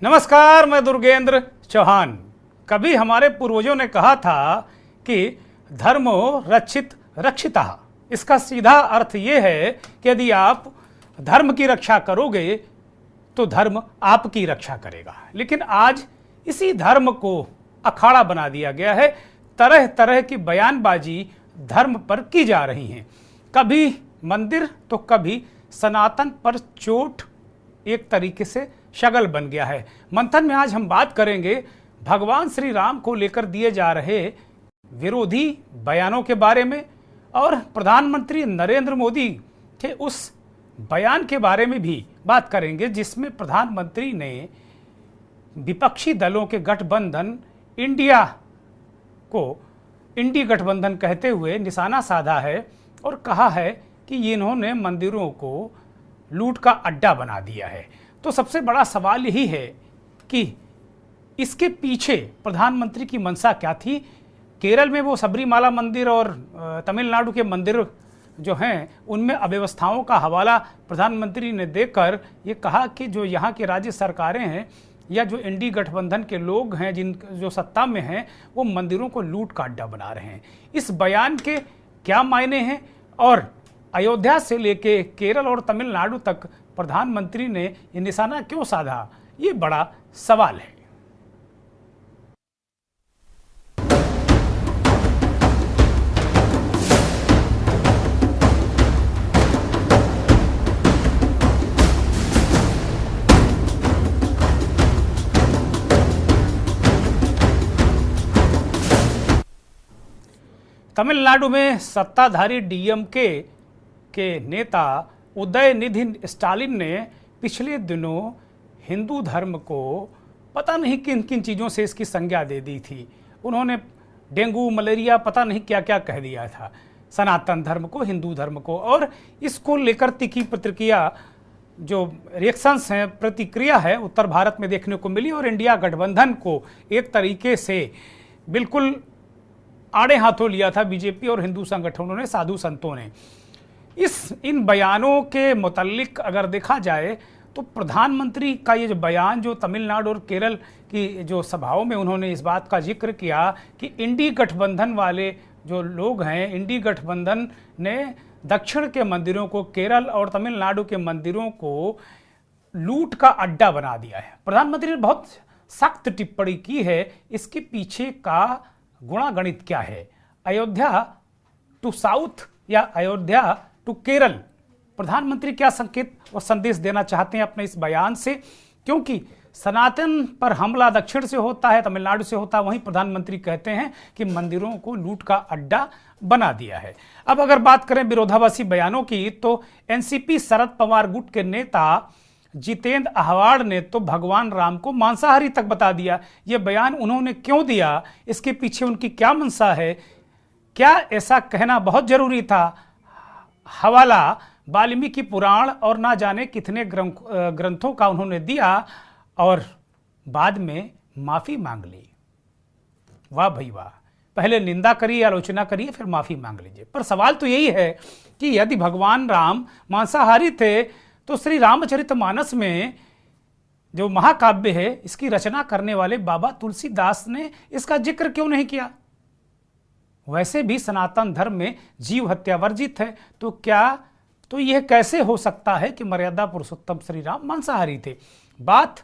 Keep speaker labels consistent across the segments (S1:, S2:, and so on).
S1: नमस्कार, मैं दुर्गेंद्र चौहान। कभी हमारे पूर्वजों ने कहा था कि धर्मो रक्षित रक्षितः। इसका सीधा अर्थ ये है कि यदि आप धर्म की रक्षा करोगे तो धर्म आपकी रक्षा करेगा। लेकिन आज इसी धर्म को अखाड़ा बना दिया गया है। तरह तरह की बयानबाजी धर्म पर की जा रही है। कभी मंदिर तो कभी सनातन पर चोट एक तरीके से शगल बन गया है। मंथन में आज हम बात करेंगे भगवान श्री राम को लेकर दिए जा रहे विरोधी बयानों के बारे में और प्रधानमंत्री नरेंद्र मोदी के उस बयान के बारे में भी बात करेंगे जिसमें प्रधानमंत्री ने विपक्षी दलों के गठबंधन इंडिया को इंडी गठबंधन कहते हुए निशाना साधा है और कहा है कि इन्होंने मंदिरों को लूट का अड्डा बना दिया है। तो सबसे बड़ा सवाल यही है कि इसके पीछे प्रधानमंत्री की मंशा क्या थी। केरल में वो सबरीमाला मंदिर और तमिलनाडु के मंदिर जो हैं उनमें अव्यवस्थाओं का हवाला प्रधानमंत्री ने देकर ये कहा कि जो यहाँ की राज्य सरकारें हैं या जो इंडी गठबंधन के लोग हैं जो सत्ता में हैं वो मंदिरों को लूट का अड्डा बना रहे हैं। इस बयान के क्या मायने हैं और अयोध्या से लेके केरल और तमिलनाडु तक प्रधानमंत्री ने ये निशाना क्यों साधा, ये बड़ा सवाल है। तमिलनाडु में सत्ताधारी डीएमके के नेता उदयनिधि स्टालिन ने पिछले दिनों हिंदू धर्म को पता नहीं किन किन चीज़ों से इसकी संज्ञा दे दी थी। उन्होंने डेंगू मलेरिया पता नहीं क्या क्या कह दिया था सनातन धर्म को, हिंदू धर्म को, और इसको लेकर तीखी प्रतिक्रिया जो रिएक्शंस हैं, प्रतिक्रिया है उत्तर भारत में देखने को मिली और इंडिया गठबंधन को एक तरीके से बिल्कुल आड़े हाथों लिया था बीजेपी और हिंदू संगठनों ने, साधु संतों ने। इन बयानों के मुतालिक अगर देखा जाए तो प्रधानमंत्री का ये जो बयान जो तमिलनाडु और केरल की जो सभाओं में उन्होंने इस बात का जिक्र किया कि इंडी गठबंधन वाले जो लोग हैं, इंडी गठबंधन ने दक्षिण के मंदिरों को, केरल और तमिलनाडु के मंदिरों को लूट का अड्डा बना दिया है। प्रधानमंत्री ने बहुत सख्त टिप्पणी की है। इसके पीछे का गुणागणित क्या है? अयोध्या टू साउथ या अयोध्या टू केरल, प्रधानमंत्री क्या संकेत और संदेश देना चाहते हैं अपने इस बयान से? क्योंकि सनातन पर हमला दक्षिण से होता है, तमिलनाडु से होता है, वहीं प्रधानमंत्री कहते हैं कि मंदिरों को लूट का अड्डा बना दिया है। अब अगर बात करें विरोधाभासी बयानों की तो एनसीपी शरद पवार गुट के नेता जितेंद्र आह्वान ने तो भगवान राम को मांसाहारी तक बता दिया। ये बयान उन्होंने क्यों दिया, इसके पीछे उनकी क्या मंशा है, क्या ऐसा कहना बहुत जरूरी था? हवाला वाल्मीकि पुराण और ना जाने कितने ग्रंथों का उन्होंने दिया और बाद में माफी मांग ली। वाह भाई वाह, पहले निंदा करिए, आलोचना करिए, फिर माफी मांग लीजिए। पर सवाल तो यही है कि यदि भगवान राम मांसाहारी थे तो श्री रामचरितमानस में जो महाकाव्य है इसकी रचना करने वाले बाबा तुलसीदास ने इसका जिक्र क्यों नहीं किया? वैसे भी सनातन धर्म में जीव हत्या वर्जित है, तो यह कैसे हो सकता है कि मर्यादा पुरुषोत्तम श्री राम मांसाहारी थे? बात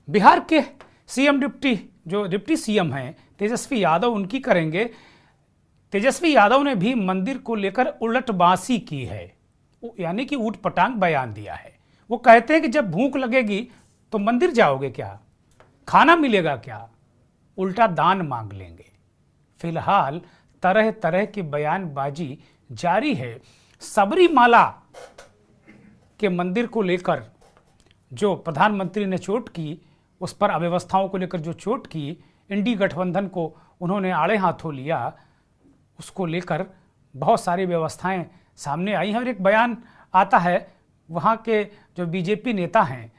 S1: बिहार के सीएम डिप्टी सीएम हैं तेजस्वी यादव, उनकी करेंगे। तेजस्वी यादव ने भी मंदिर को लेकर उलटबांसी की है, यानी कि ऊट पटांग बयान दिया है। वो कहते हैं कि जब भूख लगेगी तो मंदिर जाओगे क्या, खाना मिलेगा क्या, उल्टा दान मांग लेंगे। फिलहाल तरह तरह की बयानबाजी जारी है। सबरीमाला के मंदिर को लेकर जो प्रधानमंत्री ने चोट की, उस पर अव्यवस्थाओं को लेकर जो चोट की, इंडी गठबंधन को उन्होंने आड़े हाथों लिया, उसको लेकर बहुत सारी व्यवस्थाएं सामने आई हैं। और एक बयान आता है वहाँ के जो बीजेपी नेता हैं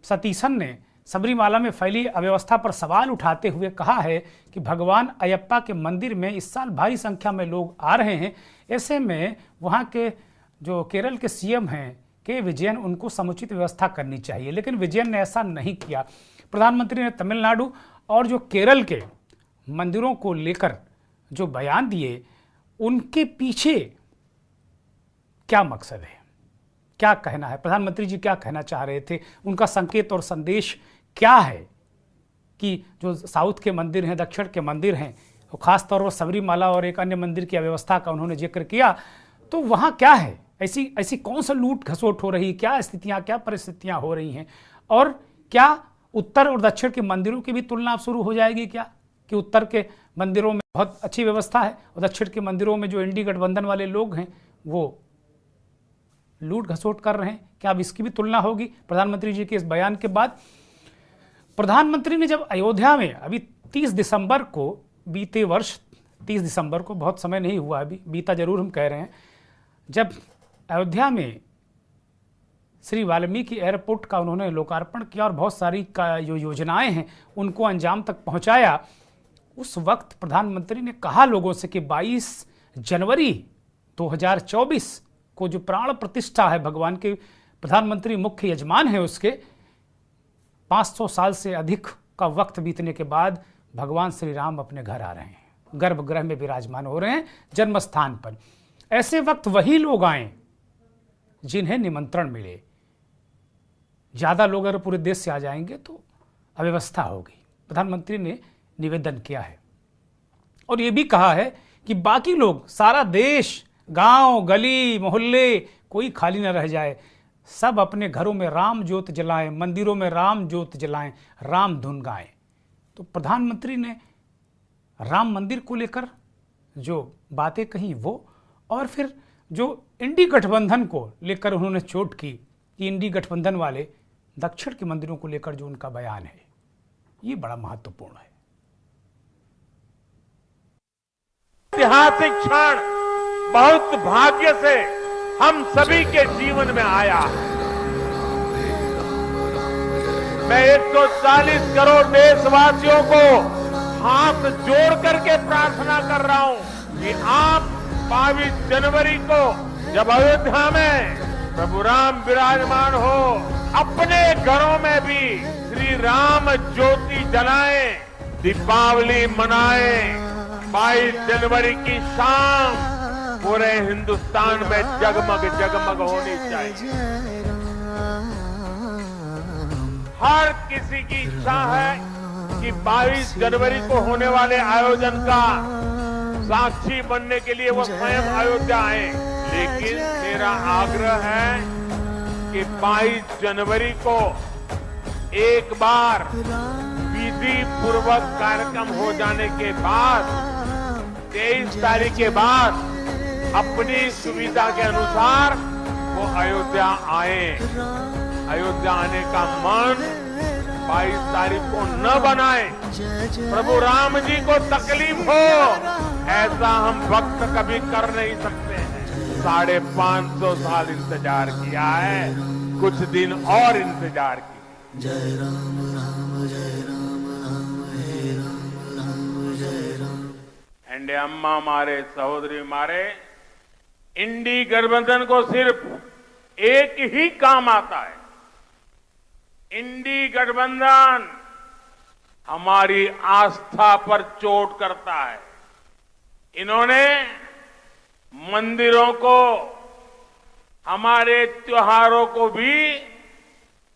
S1: सतीशन ने सबरीमाला में फैली अव्यवस्था पर सवाल उठाते हुए कहा है कि भगवान अयप्पा के मंदिर में इस साल भारी संख्या में लोग आ रहे हैं। ऐसे में वहाँ के जो केरल के सीएम हैं कि विजयन उनको समुचित व्यवस्था करनी चाहिए, लेकिन विजयन ने ऐसा नहीं किया। प्रधानमंत्री ने तमिलनाडु और जो केरल के मंदिरों को लेकर जो बयान दिए, उनके पीछे क्या मकसद है, क्या कहना है, प्रधानमंत्री जी क्या कहना चाह रहे थे, उनका संकेत और संदेश क्या है कि जो साउथ के मंदिर हैं, दक्षिण के मंदिर हैं, और ख़ास तौर पर सबरीमाला और एक अन्य मंदिर की अव्यवस्था का उन्होंने जिक्र किया, तो वहाँ क्या है, ऐसी कौन सा लूट खसोट हो रही, क्या स्थितियाँ, क्या परिस्थितियाँ हो रही हैं, और क्या उत्तर और दक्षिण के मंदिरों की भी तुलना शुरू हो जाएगी क्या, कि उत्तर के मंदिरों में बहुत अच्छी व्यवस्था है और दक्षिण के मंदिरों में जो इंडी गठबंधन वाले लोग हैं वो लूट घसोट कर रहे हैं, क्या अब इसकी भी तुलना होगी? प्रधानमंत्री जी के इस बयान के बाद प्रधानमंत्री ने जब अयोध्या में अभी 30 दिसंबर को, बीते वर्ष 30 दिसंबर को, बहुत समय नहीं हुआ अभी, बीता जरूर हम कह रहे हैं, जब अयोध्या में श्री वाल्मीकि एयरपोर्ट का उन्होंने लोकार्पण किया और बहुत सारी का जो योजनाएं हैं उनको अंजाम तक पहुंचाया, उस वक्त प्रधानमंत्री ने कहा लोगों से कि 22 जनवरी 2024 को जो प्राण प्रतिष्ठा है भगवान के, प्रधानमंत्री मुख्य यजमान है उसके, 500 साल से अधिक का वक्त बीतने के बाद भगवान श्री राम अपने घर आ रहे हैं, गर्भगृह में विराजमान हो रहे हैं, जन्म स्थान पर। ऐसे वक्त वही लोग आए जिन्हें निमंत्रण मिले। ज़्यादा लोग अगर पूरे देश से आ जाएंगे तो अव्यवस्था होगी। प्रधानमंत्री ने निवेदन किया है और ये भी कहा है कि बाकी लोग, सारा देश, गांव, गली, मोहल्ले, कोई खाली न रह जाए, सब अपने घरों में राम ज्योत जलाएं, मंदिरों में राम ज्योत जलाएं, राम धुन गाएं। तो प्रधानमंत्री ने राम मंदिर को लेकर जो बातें कही वो, और फिर जो इंडी गठबंधन को लेकर उन्होंने चोट की कि इंडी गठबंधन वाले दक्षिण के मंदिरों को लेकर जो उनका बयान है, ये बड़ा महत्वपूर्ण है।
S2: ऐतिहासिक क्षण बहुत भाग्य से हम सभी के जीवन में आया है। मैं 140 करोड़ देशवासियों को हाथ जोड़ करके प्रार्थना कर रहा हूं कि आप 22 जनवरी को जब अयोध्या में प्रभु राम विराजमान हो, अपने घरों में भी श्री राम ज्योति जलाएं, दीपावली मनाएं। 22 जनवरी की शाम पूरे हिंदुस्तान में जगमग जगमग होनी चाहिए। हर किसी की इच्छा है कि 22 जनवरी को होने वाले आयोजन का साक्षी बनने के लिए वो स्वयं अयोध्या आए, लेकिन मेरा आग्रह है कि 22 जनवरी को एक बार विधि पूर्वक कार्यक्रम हो जाने के बाद 23 तारीख के बाद अपनी सुविधा के अनुसार वो अयोध्या आए। अयोध्या आने का मन 22 तारीख को न बनाए, प्रभु राम जी को तकलीफ हो, ऐसा हम वक्त कभी कर नहीं सकते हैं। 550 साल इंतजार किया है, कुछ दिन और इंतजार किया। जय राम राम जय राम राम हे राम राम जय राम। एंडे अम्मा मारे, सहोदरी मारे, इंडी गठबंधन को सिर्फ एक ही काम आता है। इंडी गठबंधन हमारी आस्था पर चोट करता है। इन्होंने मंदिरों को, हमारे त्योहारों को भी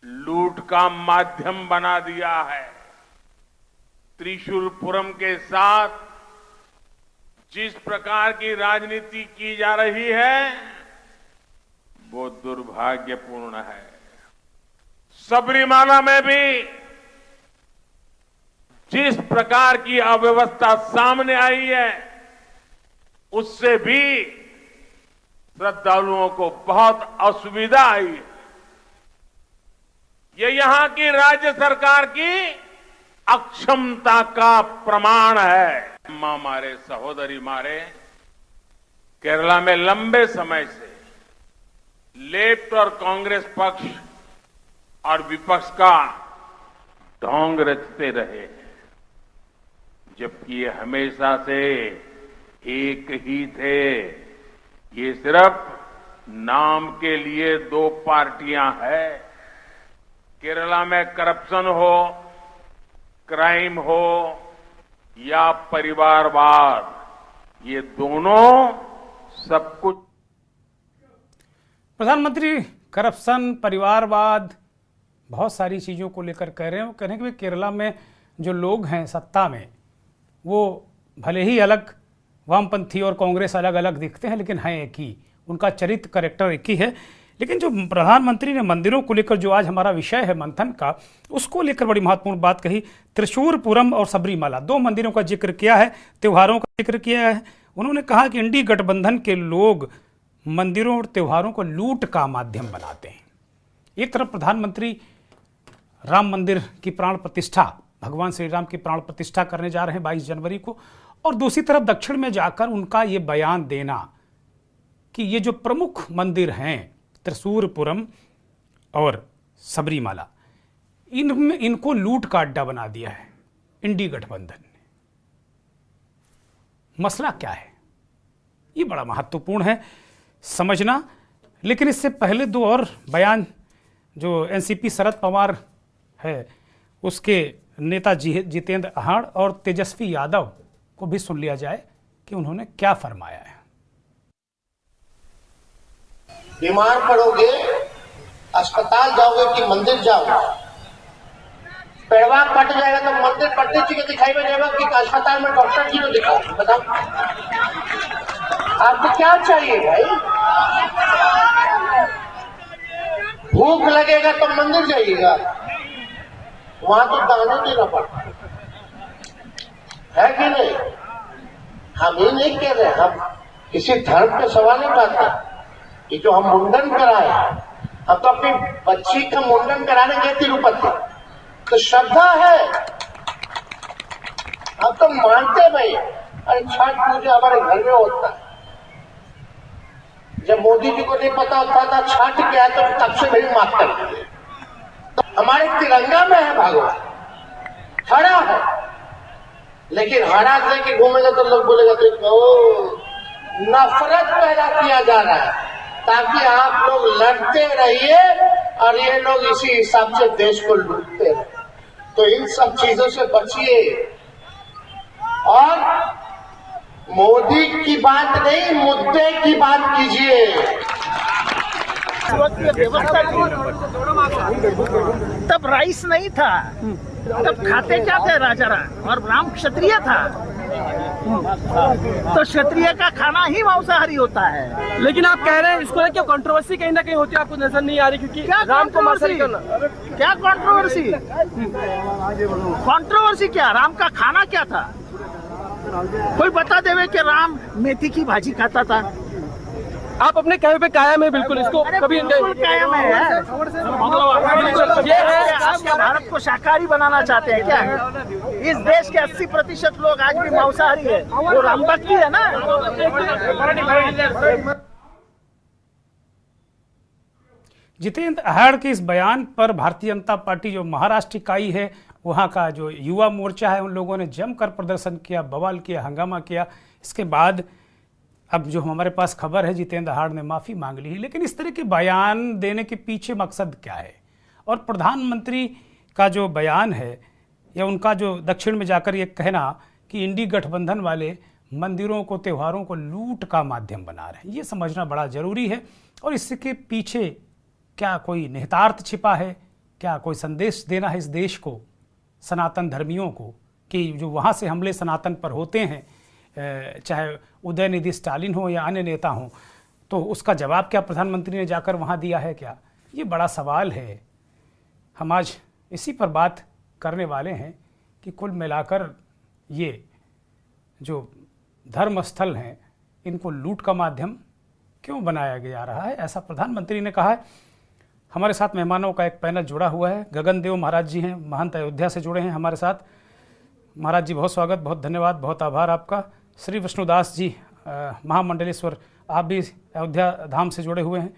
S2: लूट का माध्यम बना दिया है। त्रिशूलपुरम के साथ जिस प्रकार की राजनीति की जा रही है वो दुर्भाग्यपूर्ण है। सबरीमाला में भी जिस प्रकार की अव्यवस्था सामने आई है उससे भी श्रद्धालुओं को बहुत असुविधा आई है। ये यहां की राज्य सरकार की अक्षमता का प्रमाण है। अम्मा मारे, सहोदरी मारे, केरला में लंबे समय से लेफ्ट और कांग्रेस पक्ष और विपक्ष का ढोंग रचते रहे हैं, जबकि ये हमेशा से एक ही थे। ये सिर्फ नाम के लिए दो पार्टियां हैं। केरला में करप्शन हो, क्राइम हो या परिवारवाद, ये दोनों सब कुछ।
S1: प्रधानमंत्री करप्शन, परिवारवाद, बहुत सारी चीज़ों को लेकर कह रहे हैं। वो कह रहे हैं कि केरला में जो लोग हैं सत्ता में, वो भले ही अलग, वामपंथी और कांग्रेस अलग अलग दिखते हैं, लेकिन हैं एक ही, उनका चरित्र, कैरेक्टर एक ही है। लेकिन जो प्रधानमंत्री ने मंदिरों को लेकर, जो आज हमारा विषय है मंथन का, उसको लेकर बड़ी महत्वपूर्ण बात कही। त्रिशूरपुरम और सबरीमाला, दो मंदिरों का जिक्र किया है, त्योहारों का जिक्र किया है। उन्होंने कहा कि इंडी गठबंधन के लोग मंदिरों और त्योहारों को लूट का माध्यम बनाते हैं। एक तरफ प्रधानमंत्री राम मंदिर की प्राण प्रतिष्ठा, भगवान श्री राम की प्राण प्रतिष्ठा करने जा रहे हैं 22 जनवरी को, और दूसरी तरफ दक्षिण में जाकर उनका ये बयान देना कि ये जो प्रमुख मंदिर हैं त्रिशूरपुरम और सबरीमाला, इनमें इनको लूट का अड्डा बना दिया है इंडी गठबंधन ने। मसला क्या है, ये बड़ा महत्वपूर्ण है समझना। लेकिन इससे पहले दो और बयान जो एनसीपी शरद पवार है, उसके नेता जितेंद्र आहाड़ और तेजस्वी यादव को भी सुन लिया जाए कि उन्होंने क्या फरमाया है।
S3: बीमार पड़ोगे, अस्पताल जाओगे कि मंदिर जाओगे? पेड़वा कट जाएगा तो मंदिर पट्टी जी के दिखाई में जाएगा कि अस्पताल में डॉक्टर जी को दिखाओ? बताओ आपको क्या चाहिए भाई? भूख लगेगा तो मंदिर जाइएगा, वहां तो दाना देना पड़ता है कि नहीं? हम ये नहीं कह रहे, हम किसी धर्म पे सवाल नहीं उठाते कि जो हम मुंडन कराए, हम तो अपनी बच्ची का मुंडन कराने गए तिरुपति, तो श्रद्धा है, हम तो मानते भाई। अरे छठ पूजा हमारे घर में होता है। जब मोदी जी को नहीं पता होता था छठ क्या है, तो तब से मेरी माफ कर दी। तो हमारे तिरंगा में है भगवान, हरा है, लेकिन हरा लेके घूमेगा तो लोग बोलेगा तो नफरत पैदा किया जा रहा है, ताकि आप लोग लड़ते रहिए और ये लोग इसी हिसाब से देश को लूटते रहे। तो इन सब चीजों से बचिए और मोदी की बात नहीं, मुद्दे की बात कीजिए।
S4: तब राइस नहीं था, तब खाते क्या थे राजा राम, और राम क्षत्रिय था, तो क्षत्रिय का खाना ही मांसाहारी होता है।
S5: लेकिन आप कह रहे हैं इसको लेकर कंट्रोवर्सी कहीं ना कहीं होती है, आपको नजर नहीं आ रही? क्योंकि राम को मांसाहारी करना,
S4: क्या कंट्रोवर्सी? कंट्रोवर्सी क्या? राम का खाना क्या था? कोई बता देवे कि राम मेथी की भाजी खाता था।
S5: आप अपने कहे पे कायम है बिल्कुल, इसको कभी
S4: कायम है। ये है, आप क्या भारत को शाकाहारी बनाना चाहते हैं क्या? इस देश के 80% लोग आज भी मांसाहारी है, वो राम भक्ति है ना।
S1: जितेंद्र आहाड़ के इस बयान पर भारतीय जनता पार्टी जो महाराष्ट्र इकाई है, वहाँ का जो युवा मोर्चा है, उन लोगों ने जमकर प्रदर्शन किया, बवाल किया, हंगामा किया। इसके बाद अब जो हमारे पास खबर है, जितेंद्र आहाड़ ने माफ़ी मांग ली है। लेकिन इस तरह के बयान देने के पीछे मकसद क्या है? और प्रधानमंत्री का जो बयान है, या उनका जो दक्षिण में जाकर ये कहना कि इंडी गठबंधन वाले मंदिरों को, त्योहारों को लूट का माध्यम बना रहे हैं, ये समझना बड़ा ज़रूरी है। और इसके पीछे क्या कोई निहितार्थ छिपा है? क्या कोई संदेश देना है इस देश को, सनातन धर्मियों को, कि जो वहाँ से हमले सनातन पर होते हैं, चाहे उदयनिधि स्टालिन हो या अन्य नेता हों, तो उसका जवाब क्या प्रधानमंत्री ने जाकर वहाँ दिया है क्या? ये बड़ा सवाल है। हम आज इसी पर बात करने वाले हैं कि कुल मिलाकर ये जो धर्म स्थल हैं, इनको लूट का माध्यम क्यों बनाया जा रहा है, ऐसा प्रधानमंत्री ने कहा है। हमारे साथ मेहमानों का एक पैनल जुड़ा हुआ है। गगन देव महाराज जी हैं, महंत अयोध्या से जुड़े हैं हमारे साथ। महाराज जी बहुत स्वागत, बहुत धन्यवाद, बहुत आभार आपका। श्री विष्णुदास जी महामंडलेश्वर, आप भी अयोध्या धाम से जुड़े हुए हैं,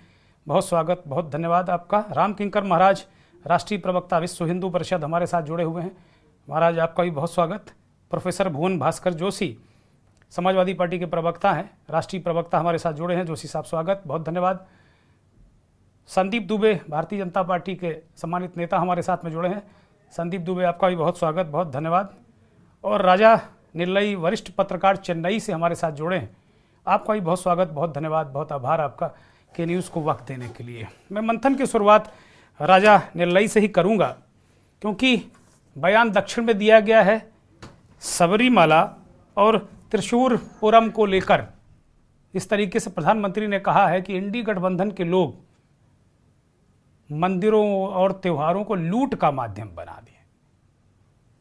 S1: बहुत स्वागत, बहुत धन्यवाद आपका। राम किंकर महाराज, राष्ट्रीय प्रवक्ता विश्व हिंदू परिषद, हमारे साथ जुड़े हुए हैं, महाराज आपका भी बहुत स्वागत। प्रोफेसर भुवन भास्कर जोशी, समाजवादी पार्टी के प्रवक्ता हैं, राष्ट्रीय प्रवक्ता, हमारे साथ जुड़े हैं, जोशी साहब स्वागत, बहुत धन्यवाद। संदीप दुबे भारतीय जनता पार्टी के सम्मानित नेता हमारे साथ में जुड़े हैं। संदीप दुबे, आपका भी बहुत स्वागत, बहुत धन्यवाद। और राजा निरलई, वरिष्ठ पत्रकार, चेन्नई से हमारे साथ जुड़े हैं, आपका भी बहुत स्वागत, बहुत धन्यवाद, बहुत आभार आपका के न्यूज़ को वक्त देने के लिए। मैं मंथन की शुरुआत राजा निरलई से ही करूंगा, क्योंकि बयान दक्षिण में दिया गया है सबरीमाला और त्रिशूरपुरम को लेकर। इस तरीके से प्रधानमंत्री ने कहा है कि इंडी गठबंधन के लोग मंदिरों और त्योहारों को लूट का माध्यम बना दिए।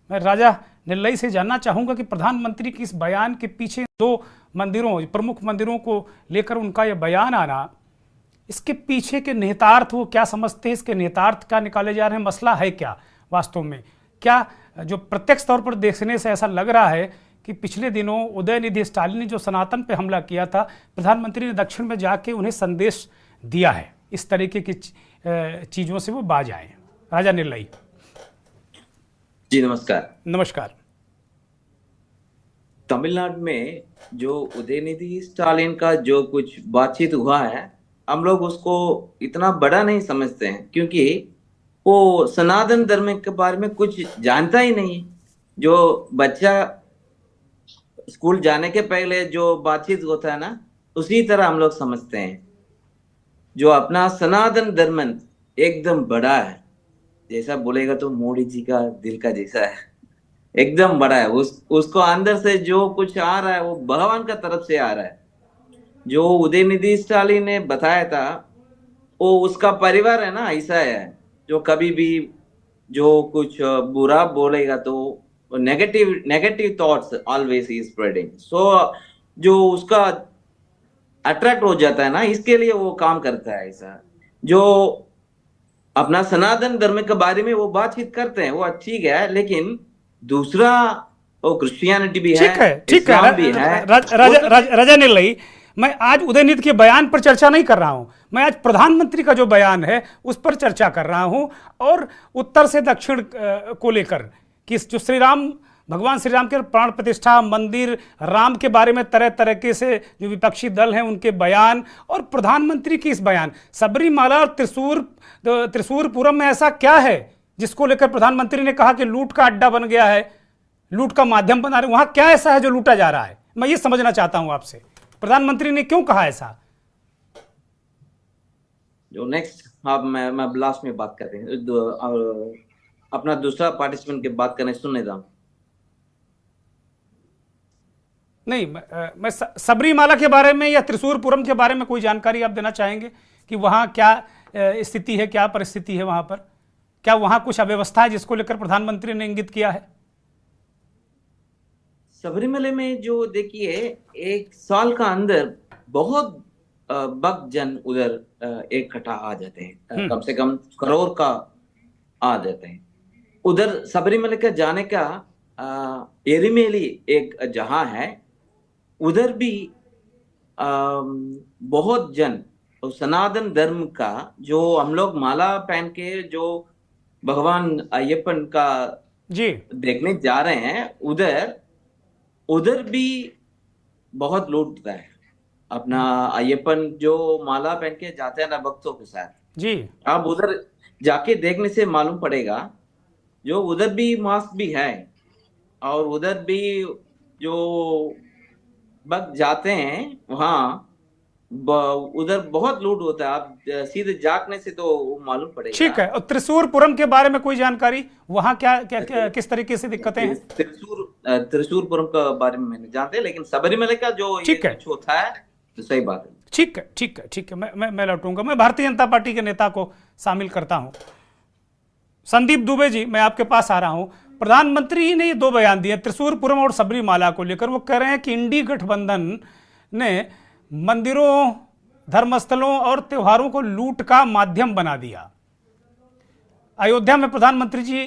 S1: मैं राजा निरलई से जानना चाहूंगा कि प्रधानमंत्री की इस बयान के पीछे दो मंदिरों, प्रमुख मंदिरों को लेकर उनका यह बयान आना, इसके पीछे के निहितार्थ वो क्या समझते हैं, इसके निहितार्थ क्या निकाले जा रहे हैं, मसला है क्या वास्तव में? क्या जो प्रत्यक्ष तौर पर देखने से ऐसा लग रहा है कि पिछले दिनों उदयनिधि स्टालिन ने जो सनातन पे हमला किया था, प्रधानमंत्री ने दक्षिण में जाके उन्हें संदेश दिया है, इस तरीके की चीज़ों से वो बाज आए। राजा निरलई
S6: जी नमस्कार।
S1: नमस्कार।
S6: तमिलनाडु में जो उदयनिधि स्टालिन का जो कुछ बातचीत हुआ है, हम लोग उसको इतना बड़ा नहीं समझते हैं, क्योंकि वो सनातन धर्म के बारे में कुछ जानता ही नहीं। जो बच्चा स्कूल जाने के पहले जो बातचीत होता है ना, उसी तरह हम लोग समझते हैं। जो अपना सनातन धर्म एकदम बड़ा है, जैसा बोलेगा तो मोदी जी का दिल का जैसा है, एकदम बड़ा है। उसको अंदर से जो कुछ आ रहा है वो भगवान का तरफ से आ रहा है। जो उदयनिधि स्टालिन ने बताया था, वो उसका परिवार है ना, ऐसा है जो कभी भी जो कुछ बुरा बोलेगा तो नेगेटिव थॉट्स ऑलवेज ही स्प्रेडिंग। सो जो उसका अट्रैक्ट हो जाता है ना, इसके लिए वो काम करता है ऐसा। जो अपना सनातन धर्म के बारे में वो बातचीत करते हैं, वो ठीक है, लेकिन दूसरा वो क्रिश्चियनिटी भी है, इस्लाम भी है।
S1: राजा निरलई, मैं आज उदयनिधि के बयान पर चर्चा नहीं कर रहा हूं, मैं आज प्रधानमंत्री का जो बयान है उस पर चर्चा कर रहा हूं, और उत्तर से दक्षिण को लेकर कि जो भगवान श्री राम के प्राण प्रतिष्ठा, मंदिर, राम के बारे में तरह तरह से जो विपक्षी दल हैं उनके बयान, और प्रधानमंत्री की इस बयान। सबरीमाला और त्रिशूरपुरम में ऐसा क्या है जिसको लेकर प्रधानमंत्री ने कहा कि लूट का अड्डा बन गया है, लूट का माध्यम बना रहे? वहां क्या ऐसा है जो लूटा जा रहा है? मैं ये समझना चाहता हूं आपसे, प्रधानमंत्री ने क्यों कहा ऐसा?
S6: जो नेक्स्ट आप मैं लास्ट में बात कर रहे हैं, अपना दूसरा पार्टिसिपेंट की बात करने सुनने था।
S1: नहीं, मैं सबरीमाला के बारे में या त्रिशूरपुरम के बारे में कोई जानकारी आप देना चाहेंगे कि वहाँ क्या स्थिति है, क्या परिस्थिति है वहाँ पर? क्या वहाँ कुछ अव्यवस्था है जिसको लेकर प्रधानमंत्री ने इंगित किया है?
S6: सबरीमला में जो देखिए, एक साल का अंदर बहुत भक्त जन उधर इकट्ठा आ जाते हैं, कम से कम करोड़ का आ जाते हैं उधर। सबरीमला का जाने का एरिमेली एक जहां है, उधर भी बहुत जन सनातन धर्म का, जो हम लोग माला पहन के जो भगवान अय्यप्पन का
S1: जी
S6: देखने जा रहे हैं, उधर भी बहुत लूटता है। अपना अय्यप्पन जो माला पहन के जाते हैं ना भक्तों के साथ
S1: जी,
S6: आप उधर जाके देखने से मालूम पड़ेगा, जो उधर भी मास्क भी है, और उधर भी जो भक्त जाते हैं वहाँ उधर बहुत लूट होता है। आप सीधे जागने से तो मालूम पड़ेगा।
S1: ठीक है। और त्रिशूरपुरम के बारे में कोई जानकारी, वहाँ क्या किस तरीके से दिक्कतें हैं?
S6: त्रिशूरपुरम का बारे में मैंने जानते हैं, लेकिन सबरीमला का जो कुछ होता है तो सही बात है।
S1: ठीक है, ठीक है, ठीक है। मैं लौटूंगा। मैं भारतीय जनता पार्टी के नेता को शामिल करता हूं। संदीप दुबे जी, मैं आपके पास आ रहा हूं। प्रधानमंत्री ने ये दो बयान दिए त्रिशूरपुरम और सबरीमाला को लेकर। वो कह रहे हैं कि इंडी गठबंधन ने मंदिरों, धर्मस्थलों और त्योहारों को लूट का माध्यम बना दिया। अयोध्या में प्रधानमंत्री जी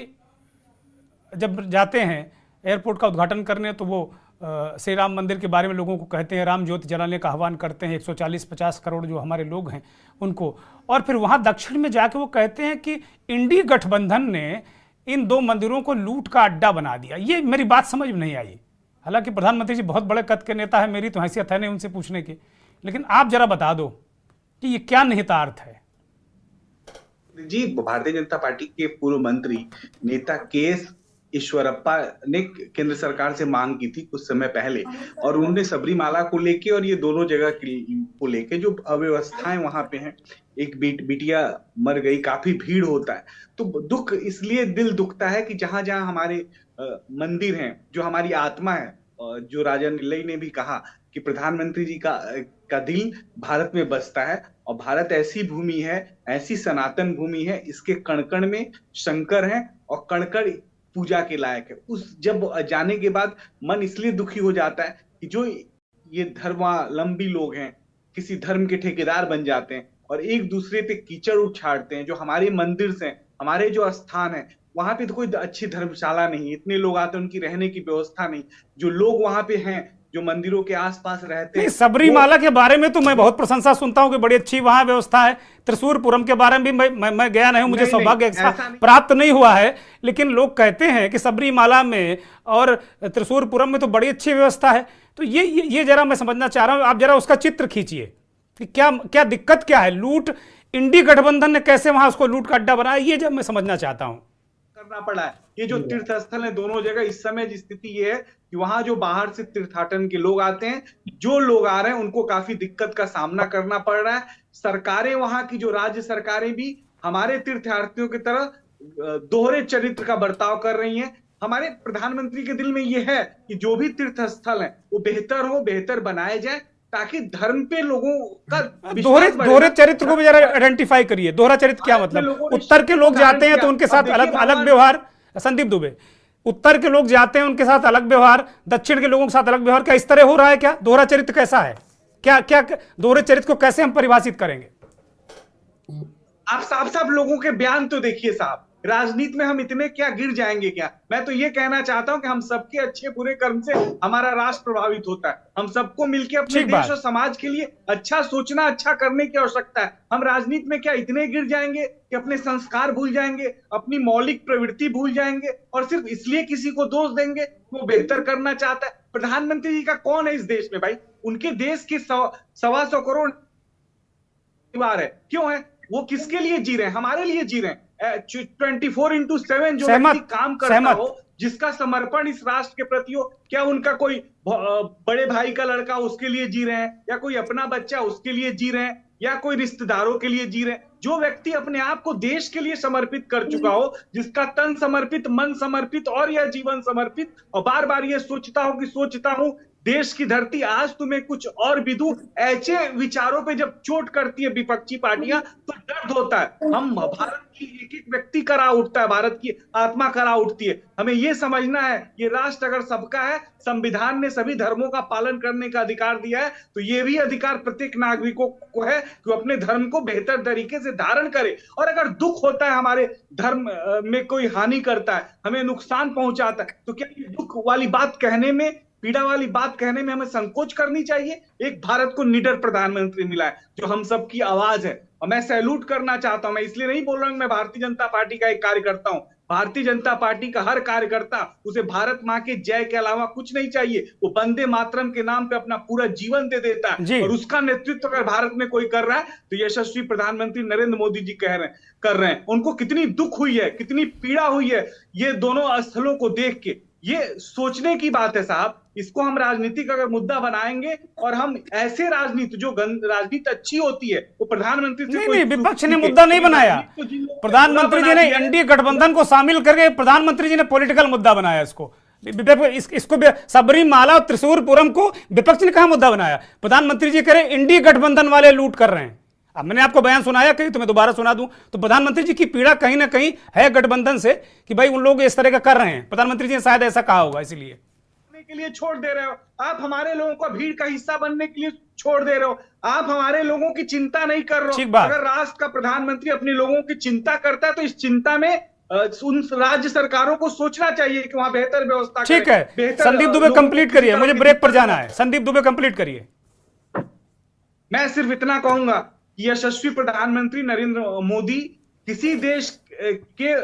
S1: जब जाते हैं एयरपोर्ट का उद्घाटन करने, तो वो श्री राम मंदिर के बारे में लोगों को कहते हैं, राम ज्योति जलाने का आह्वान करते हैं 140-50 करोड़ जो हमारे लोग हैं उनको। और फिर वहाँ दक्षिण में जाके वो कहते हैं कि इंडी गठबंधन ने इन दो मंदिरों को लूट का अड्डा बना दिया। ये मेरी बात समझ में नहीं आई। हालांकि प्रधानमंत्री जी बहुत बड़े कद के नेता है, मेरी तो हैसियत है नहीं उनसे पूछने की, लेकिन आप जरा बता दो कि ये क्या निहितार्थ है।
S7: जी, भारतीय जनता पार्टी के पूर्व मंत्री नेता के.एस. ईश्वरप्पा ने केंद्र सरकार से मांग की थी कुछ समय पहले, और उन्होंने सबरीमाला को लेके और ये दोनों जगह को लेके जो अव्यवस्थाएं वहां पे हैं, एक बिटिया मर गई, काफी भीड़ होता है, तो दुख इसलिए दिल दुखता है कि जहां जहां हमारे मंदिर हैं, जो हमारी आत्मा है, जो राजा निलय ने भी कहा कि प्रधानमंत्री जी का दिल भारत में बसता है, और भारत ऐसी भूमि है, ऐसी सनातन भूमि है, इसके कण कण में शंकर हैं और कण कण पूजा के लायक है। उस जब जाने के बाद मन इसलिए दुखी हो जाता है कि जो ये धर्मावलंबी लोग हैं, किसी धर्म के ठेकेदार बन जाते हैं और एक दूसरे पे कीचड़ उछाड़ते हैं। जो हमारे मंदिर से, हमारे जो स्थान है, वहां पे तो कोई अच्छी धर्मशाला नहीं, इतने लोग आते हैं, उनकी रहने की व्यवस्था नहीं। जो लोग वहां पे हैं, जो मंदिरों के आसपास रहते हैं,
S1: सबरीमाला के बारे में तो मैं बहुत प्रशंसा सुनता हूं कि बड़ी अच्छी वहां व्यवस्था है। त्रिशूरपुरम के बारे में भी मैं गया नहीं हूं, मुझे सौभाग्य प्राप्त नहीं हुआ है, लेकिन लोग कहते हैं कि सबरीमाला में और त्रिशूरपुरम में तो बड़ी अच्छी व्यवस्था है। तो ये जरा मैं समझना चाह रहा हूं, आप जरा उसका चित्र खींचिए कि क्या दिक्कत क्या है। लूट, इंडी गठबंधन ने कैसे वहां उसको लूट का अड्डा बनाया, ये जब मैं समझना चाहता हूं।
S7: करना पड़ा है। ये जो तीर्थ स्थल है दोनों जगह, इस समय स्थिति ये है कि वहां जो बाहर से तीर्थाटन के लोग आते हैं, जो लोग आ रहे हैं, उनको काफी दिक्कत का सामना करना पड़ रहा है। सरकारें, वहां की जो राज्य सरकारें भी हमारे तीर्थयात्रियों की तरह दोहरे चरित्र का बर्ताव कर रही हैं। हमारे प्रधानमंत्री के दिल में ये है कि जो भी तीर्थ स्थल है वो बेहतर हो, बेहतर बनाए जाए, ताकि धर्म पे लोगों का
S1: दोहरे चरित्र को भी जरा आइडेंटिफाई करिए। दोहरा चरित्र क्या मतलब? उत्तर के लोग जाते हैं तो उनके साथ अलग व्यवहार, संदीप दुबे, उत्तर के लोग जाते हैं उनके साथ अलग व्यवहार, दक्षिण के लोगों के साथ अलग व्यवहार, क्या इस तरह हो रहा है? क्या दोहरा चरित्र कैसा है? क्या दोहरे चरित्र को कैसे हम परिभाषित करेंगे?
S7: आप साफ लोगों के बयान तो देखिए साहब, राजनीति में हम इतने क्या गिर जाएंगे क्या? मैं तो ये कहना चाहता हूं कि हम सबके अच्छे बुरे कर्म से हमारा राष्ट्र प्रभावित होता है। हम सबको मिलकर अपने देश और समाज के लिए अच्छा सोचना, अच्छा करने की आवश्यकता है। हम राजनीति में क्या इतने गिर जाएंगे कि अपने संस्कार भूल जाएंगे, अपनी मौलिक प्रवृत्ति भूल जाएंगे, और सिर्फ इसलिए किसी को दोष देंगे वो बेहतर करना चाहता है। प्रधानमंत्री जी का कौन है इस देश में भाई? उनके देश के 125 करोड़ परिवार है। क्यों है? वो किसके लिए जी रहे हैं? हमारे लिए जी रहे हैं। 24/7 जो व्यक्ति काम करता हो, जिसका समर्पण इस राष्ट्र के प्रति हो, क्या उनका कोई बड़े भाई का लड़का उसके लिए जी रहे हैं, या कोई अपना बच्चा उसके लिए जी रहे हैं, या कोई रिश्तेदारों के लिए जी रहे हैं? जो व्यक्ति अपने आप को देश के लिए समर्पित कर चुका हो, जिसका तन समर्पित, मन समर्पित और यह जीवन समर्पित, और बार बार ये सोचता हूं देश की धरती आज तुम्हें कुछ और भी दूं, ऐसे विचारों पे जब चोट करती है विपक्षी पार्टियां तो दर्द होता है। हम भारत की एक व्यक्ति करा उठता है, भारत की आत्मा करा उठती है। हमें यह समझना है ये राष्ट्र अगर सबका है, संविधान ने सभी धर्मों का पालन करने का अधिकार दिया है, तो ये भी अधिकार प्रत्येक नागरिकों को है कि अपने धर्म को बेहतर तरीके से धारण करे। और अगर दुख होता है, हमारे धर्म में कोई हानि करता है, हमें नुकसान पहुंचाता है, तो क्या ये दुख वाली बात कहने में, पीड़ा वाली बात कहने में हमें संकोच करनी चाहिए? एक भारत को निडर प्रधानमंत्री मिला है जो हम सबकी आवाज है, और मैं सैल्यूट करना चाहता हूं। मैं इसलिए नहीं बोल रहा हूं मैं भारतीय जनता पार्टी का एक कार्यकर्ता हूं। भारतीय जनता पार्टी का हर कार्यकर्ता, उसे भारत मां के जय के अलावा कुछ नहीं चाहिए। वो वंदे मातरम के नाम पे अपना पूरा जीवन दे देता है, और उसका नेतृत्व अगर भारत में कोई कर रहा है तो यशस्वी प्रधानमंत्री नरेंद्र मोदी जी कर रहे हैं। उनको कितनी दुख हुई है, कितनी पीड़ा हुई है ये दोनों स्थलों को देख के। ये सोचने की बात है साहब। इसको हम राजनीति का अगर मुद्दा बनाएंगे, और हम ऐसे राजनीति, जो राजनीति अच्छी होती है, वो प्रधानमंत्री से
S1: नहीं, विपक्ष ने मुद्दा नहीं बनाया। प्रधानमंत्री जी ने एनडीए गठबंधन को शामिल करके प्रधानमंत्री जी ने पॉलिटिकल मुद्दा बनाया इसको। सबरीमाला और त्रिशूरपुरम को विपक्ष ने कहा मुद्दा बनाया? प्रधानमंत्री जी कह रहे एनडीए गठबंधन वाले लूट कर रहे हैं। अब मैंने आपको बयान सुनाया, कहीं तो मैं दोबारा सुना दूं, तो प्रधानमंत्री जी की पीड़ा कहीं ना कहीं है गठबंधन से कि भाई उन लोग इस तरह का कर रहे हैं। प्रधानमंत्री जी ने शायद ऐसा कहा होगा, इसलिए
S7: के लिए छोड़ दे रहे हो आप। हमारे लोगों को भीड़ का हिस्सा बनने के लिए छोड़ दे रहे हो आप। हमारे लोगों की चिंता नहीं कर रहे हो। अगर राष्ट्र का प्रधानमंत्री अपने लोगों की चिंता करता है तो इस चिंता में उन राज्य सरकारों को सोचना चाहिए कि वहां बेहतर व्यवस्था।
S1: ठीक है, संदीप दुबे कंप्लीट करिए, मुझे ब्रेक पर जाना है। संदीप दुबे कंप्लीट करिए।
S7: मैं सिर्फ इतना कहूंगा कि यशस्वी प्रधानमंत्री नरेंद्र मोदी किसी देश के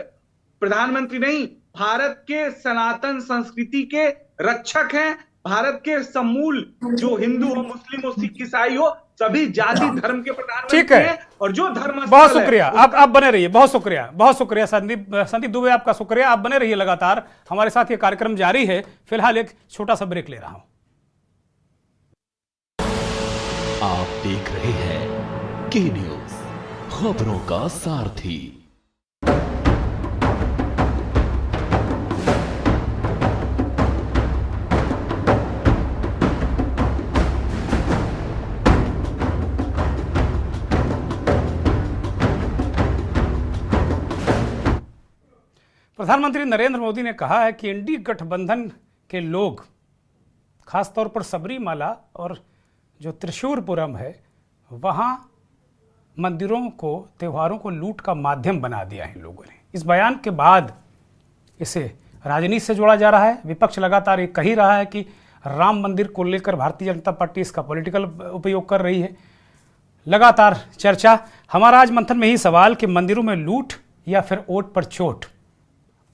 S7: प्रधानमंत्री नहीं, भारत के सनातन संस्कृति के रक्षक हैं। भारत के समूल जो हिंदू हो, मुस्लिम हो, सिख, ईसाई हो, सभी जाति धर्म के प्रधानमंत्री
S1: ठीक है।
S7: हैं और जो धर्म
S1: बहुत शुक्रिया, आप बने रहिए। बहुत शुक्रिया संदीप दुबे, आपका शुक्रिया। आप बने रहिए लगातार हमारे साथ, ये कार्यक्रम जारी है। फिलहाल एक छोटा सा ब्रेक ले रहा हूं।
S8: आप देख रहे हैं के न्यूज, खबरों का सारथी।
S1: प्रधानमंत्री नरेंद्र मोदी ने कहा है कि इंडी गठबंधन के लोग, खासतौर पर सबरीमाला और जो त्रिशूरपुरम है, वहाँ मंदिरों को, त्योहारों को लूट का माध्यम बना दिया है लोगों ने। इस बयान के बाद इसे राजनीति से जोड़ा जा रहा है। विपक्ष लगातार ये कह ही रहा है कि राम मंदिर को लेकर भारतीय जनता पार्टी इसका पॉलिटिकल उपयोग कर रही है। लगातार चर्चा। हमारा आज मंथन में ही सवाल कि मंदिरों में लूट या फिर वोट पर चोट,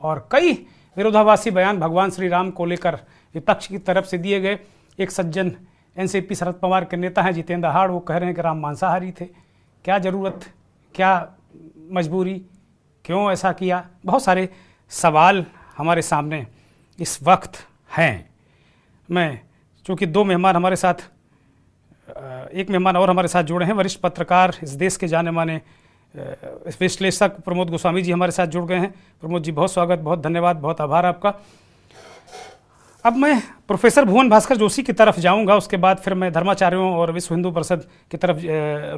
S1: और कई विरोधाभासी बयान भगवान श्री राम को लेकर विपक्ष की तरफ से दिए गए। एक सज्जन एनसीपी शरद पवार के नेता हैं जितेंद्र हाड़, वो कह रहे हैं कि राम मांसाहारी थे। क्या जरूरत, क्या मजबूरी, क्यों ऐसा किया? बहुत सारे सवाल हमारे सामने इस वक्त हैं। मैं चूँकि दो मेहमान हमारे साथ, एक मेहमान और हमारे साथ जुड़े हैं, वरिष्ठ पत्रकार, इस देश के जाने माने विश्लेषक प्रमोद गोस्वामी जी हमारे साथ जुड़ गए हैं। प्रमोद जी, बहुत स्वागत, बहुत धन्यवाद, बहुत आभार आपका। अब मैं प्रोफेसर भुवन भास्कर जोशी की तरफ जाऊंगा, उसके बाद फिर मैं धर्माचार्यों और विश्व हिंदू परिषद की तरफ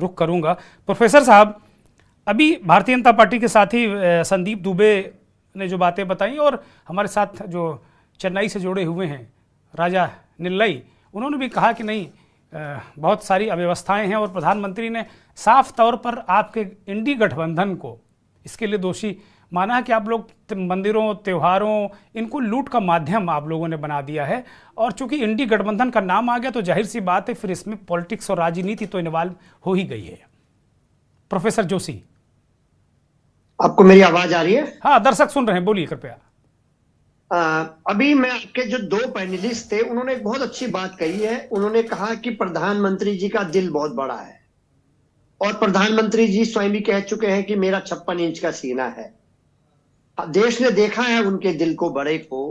S1: रुख करूंगा। प्रोफेसर साहब, अभी भारतीय जनता पार्टी के साथी संदीप दुबे ने जो बातें बताई, और हमारे साथ जो चेन्नई से जुड़े हुए हैं राजा निल्लई, उन्होंने भी कहा कि नहीं, बहुत सारी अव्यवस्थाएं हैं, और प्रधानमंत्री ने साफ तौर पर आपके इंडी गठबंधन को इसके लिए दोषी माना है कि आप लोग मंदिरों, त्योहारों, इनको लूट का माध्यम आप लोगों ने बना दिया है। और चूंकि इंडी गठबंधन का नाम आ गया तो जाहिर सी बात है फिर इसमें पॉलिटिक्स और राजनीति तो इन्वॉल्व हो ही गई है। प्रोफेसर जोशी,
S9: आपको मेरी आवाज आ रही है?
S1: हाँ, दर्शक सुन रहे हैं, बोलिए कृपया।
S9: अभी मैं आपके जो दो पैनलिस्ट थे उन्होंने एक बहुत अच्छी बात कही है। उन्होंने कहा कि प्रधानमंत्री जी का दिल बहुत बड़ा है, और प्रधानमंत्री जी स्वयं भी कह चुके हैं कि मेरा 56 इंच का सीना है। देश ने देखा है उनके दिल को, बड़े को।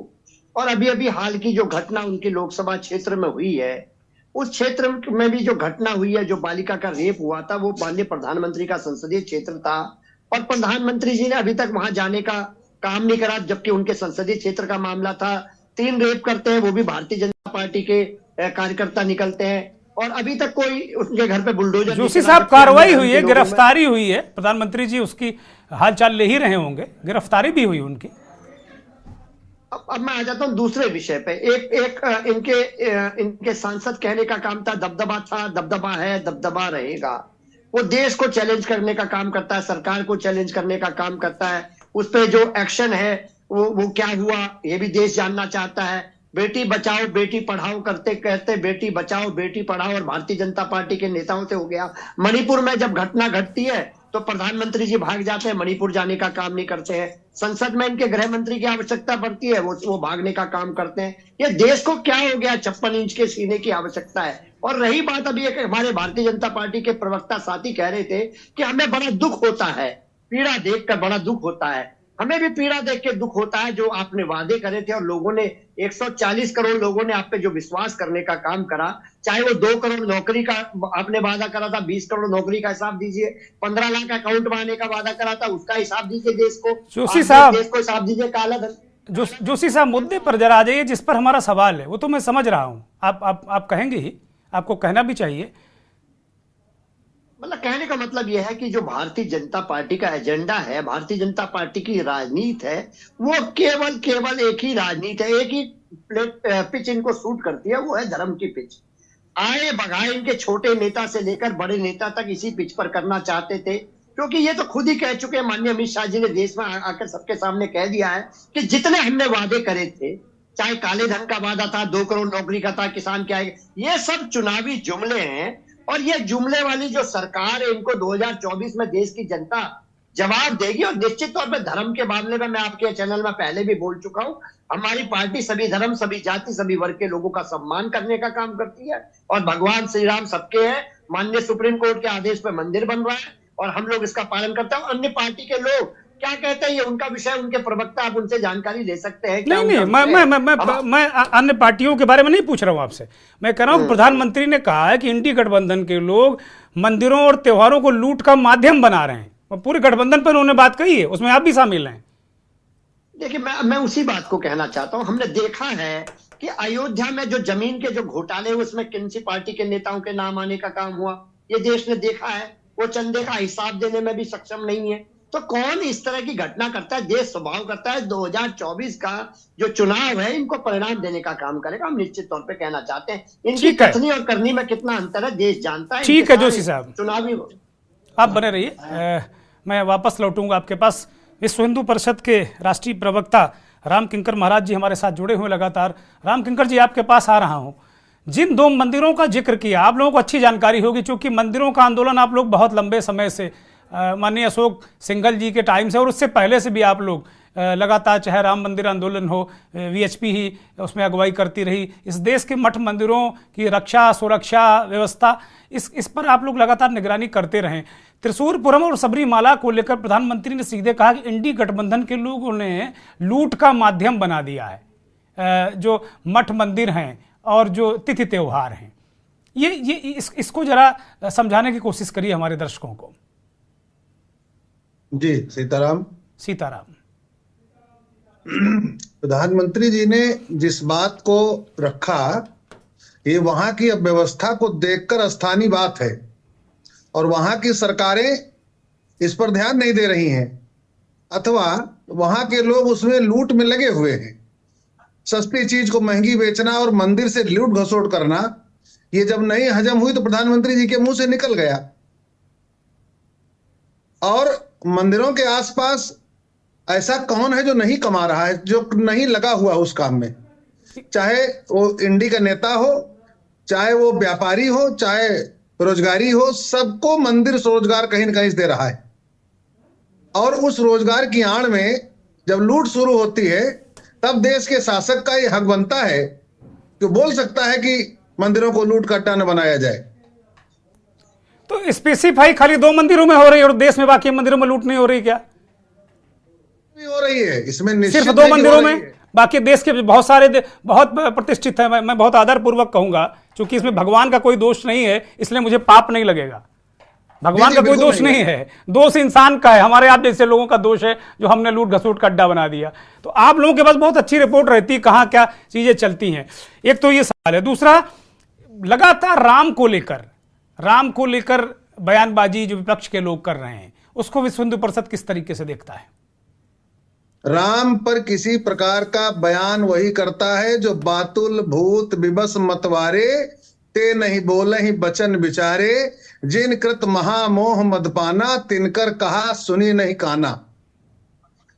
S9: और अभी अभी हाल की जो घटना उनके लोकसभा क्षेत्र में हुई है, उस क्षेत्र में भी जो घटना हुई है, जो बालिका का रेप हुआ था, वो माननीय प्रधानमंत्री का संसदीय क्षेत्र था, और प्रधानमंत्री जी ने अभी तक वहां जाने का काम नहीं करा, जबकि उनके संसदीय क्षेत्र का मामला था। 3 रेप करते हैं, वो भी भारतीय जनता पार्टी के कार्यकर्ता निकलते हैं, और अभी तक कोई उनके घर पे बुलडोजर।
S1: जोशी साहब, कार्रवाई हुई है, गिरफ्तारी हुई है, प्रधानमंत्री जी उसकी हालचाल ले ही रहे होंगे, गिरफ्तारी भी हुई उनकी।
S9: अब मैं आ जाता हूं दूसरे विषय पे। इनके सांसद कहने का काम था, दबदबा था, दबदबा है, दबदबा रहेगा। वो देश को चैलेंज करने का काम करता है, सरकार को चैलेंज करने का काम करता है। उस पर जो एक्शन है वो क्या हुआ, ये भी देश जानना चाहता है। बेटी बचाओ बेटी पढ़ाओ करते कहते बेटी बचाओ बेटी पढ़ाओ, और भारतीय जनता पार्टी के नेताओं से हो गया। मणिपुर में जब घटना घटती है तो प्रधानमंत्री जी भाग जाते हैं, मणिपुर जाने का काम नहीं करते हैं। संसद में इनके गृह मंत्री की आवश्यकता पड़ती है, वो भागने का काम करते हैं। ये देश को क्या हो गया, 56 इंच के सीने की आवश्यकता है। और रही बात, अभी एक हमारे भारतीय जनता पार्टी के प्रवक्ता साथी कह रहे थे कि हमें बड़ा दुख होता है, पीड़ा देखकर बड़ा दुख होता है। हमें भी पीड़ा देख के दुख होता है, जो आपने वादे करे थे और लोगों ने 140 करोड़ लोगों ने आप पे जो विश्वास करने का काम करा, चाहे वो 2 करोड़ नौकरी का आपने वादा करा था, 20 करोड़ नौकरी का हिसाब दीजिए, 15 लाख अकाउंट बनाने का वादा करा था, उसका हिसाब दीजिए देश को।
S1: जोशी साहब,
S9: देश को हिसाब दीजिए काला धन।
S1: जोशी साहब, मुद्दे पर जरा आ जाइए, जिस पर हमारा सवाल है। वो तो मैं समझ रहा हूं, आप कहेंगे ही, आपको कहना भी चाहिए।
S9: मतलब कहने का मतलब यह है कि जो भारतीय जनता पार्टी का एजेंडा है, भारतीय जनता पार्टी की राजनीति है, वो केवल एक ही राजनीति है, एक ही पिच इनको सूट करती है, वो है धर्म की पिच। आए बगाए इनके छोटे नेता से लेकर बड़े नेता तक इसी पिच पर करना चाहते थे, क्योंकि ये तो खुद ही कह चुके हैं, माननीय अमित शाह जी ने देश में आकर सबके सामने कह दिया है कि जितने हमने वादे करे थे, चाहे काले धन का वादा था, 2 करोड़ नौकरी का था, किसान क्या है, ये सब चुनावी जुमले हैं। और ये जुमले वाली जो सरकार है, इनको 2024 में देश की जनता जवाब देगी। और निश्चित तौर पर धर्म के मामले में मैं आपके चैनल में पहले भी बोल चुका हूं, हमारी पार्टी सभी धर्म, सभी जाति, सभी वर्ग के लोगों का सम्मान करने का काम करती है, और भगवान श्री राम सबके हैं, माननीय सुप्रीम कोर्ट के आदेश पे मंदिर बन रहा है और हम लोग इसका पालन करते हैं। अन्य पार्टी के लोग क्या कहते हैं ये उनका विषय, उनके प्रवक्ता, आप उनसे जानकारी ले सकते हैं।
S1: मैं अन्य पार्टियों के बारे में नहीं पूछ रहा हूं आपसे, मैं कह रहा हूं प्रधानमंत्री ने कहा है कि इंडी गठबंधन के लोग मंदिरों और त्योहारों को लूट का माध्यम बना रहे हैं, पूरे गठबंधन पर उन्होंने बात कही है, उसमें आप भी शामिल हैं।
S9: देखिए मैं उसी बात को कहना चाहता हूं, हमने देखा है कि अयोध्या में जो जमीन के जो घोटाले हुए उसमें किन सी पार्टी के नेताओं के नाम आने का काम हुआ, ये देश ने देखा है। वो चंदे का हिसाब देने में भी सक्षम नहीं है। तो कौन इस तरह की घटना करता है? देश स्वभाव करता है 2024 का जो चुनाव है इनको परिणाम देने का काम करेगा। हम निश्चित तौर पे कहना चाहते हैं इनकी कथनी और करनी में कितना अंतर है देश जानता है।
S1: ठीक है जोशी साहब,
S9: चुनावी
S1: आप बने रहिए, मैं वापस लौटूंगा आपके पास। विश्व हिंदू परिषद के राष्ट्रीय प्रवक्ता राम किंकर महाराज जी हमारे साथ जुड़े हुए लगातार। राम किंकर जी, आपके पास आ रहा हूं। जिन दो मंदिरों का जिक्र किया, आप लोगों को अच्छी जानकारी होगी क्योंकि मंदिरों का आंदोलन आप लोग बहुत लंबे समय से, माननीय अशोक सिंघल जी के टाइम से और उससे पहले से भी आप लोग लगातार, चाहे राम मंदिर आंदोलन हो, वीएचपी ही उसमें अगुवाई करती रही। इस देश के मठ मंदिरों की रक्षा, सुरक्षा व्यवस्था, इस पर आप लोग लगातार निगरानी करते रहे। त्रिशूरपुरम और सबरीमाला को लेकर प्रधानमंत्री ने सीधे कहा कि इंडी गठबंधन के लोगों ने लूट का माध्यम बना दिया है जो मठ मंदिर हैं और जो तिथि त्योहार हैं। इसको जरा समझाने की कोशिश करिए हमारे दर्शकों को।
S10: जी सीताराम।
S1: सीताराम।
S10: प्रधानमंत्री जी ने जिस बात को रखा, ये वहां की व्यवस्था को देखकर स्थानीय बात है और वहां की सरकारें इस पर ध्यान नहीं दे रही हैं अथवा वहां के लोग उसमें लूट में लगे हुए हैं। सस्ती चीज को महंगी बेचना और मंदिर से लूट घसोट करना, ये जब नहीं हजम हुई तो प्रधानमंत्री जी के मुंह से निकल गया। और मंदिरों के आसपास ऐसा कौन है जो नहीं कमा रहा है, जो नहीं लगा हुआ उस काम में, चाहे वो इंडी का नेता हो, चाहे वो व्यापारी हो, चाहे रोजगारी हो, सबको मंदिर रोजगार कहीं न कहीं दे रहा है। और उस रोजगार की आड़ में जब लूट शुरू होती है तब देश के शासक का ये हक बनता है कि बोल सकता है कि मंदिरों को लूट का अड्डा न बनाया जाए।
S1: तो स्पेसिफाई खाली 2 मंदिरों में हो रही है और देश में बाकी मंदिरों में लूट नहीं हो रही क्या?
S10: हो रही है, इसमें
S1: सिर्फ 2 मंदिरों में, बाकी देश के बहुत सारे बहुत प्रतिष्ठित है। मैं बहुत आदरपूर्वक कहूंगा, क्योंकि इसमें भगवान का कोई दोष नहीं है, इसलिए मुझे पाप नहीं लगेगा। भगवान का कोई दोष नहीं है, दोष इंसान का है, हमारे आप जैसे लोगों का दोष है जो हमने लूट घसूट का अड्डा बना दिया। तो आप लोगों के पास बहुत अच्छी रिपोर्ट रहती है कहां क्या चीजें चलती हैं। एक तो ये सवाल है। दूसरा, लगातार राम को लेकर बयानबाजी जो विपक्ष के लोग कर रहे हैं, उसको विश्व हिंदू परिषद किस तरीके से देखता है?
S10: राम पर किसी प्रकार का बयान वही करता है जो बातुल भूत विबस मतवारे, ते नहीं बोले ही बचन विचारे, जिन कृत महामोह मदपाना, तिनकर कहा सुनी नहीं काना।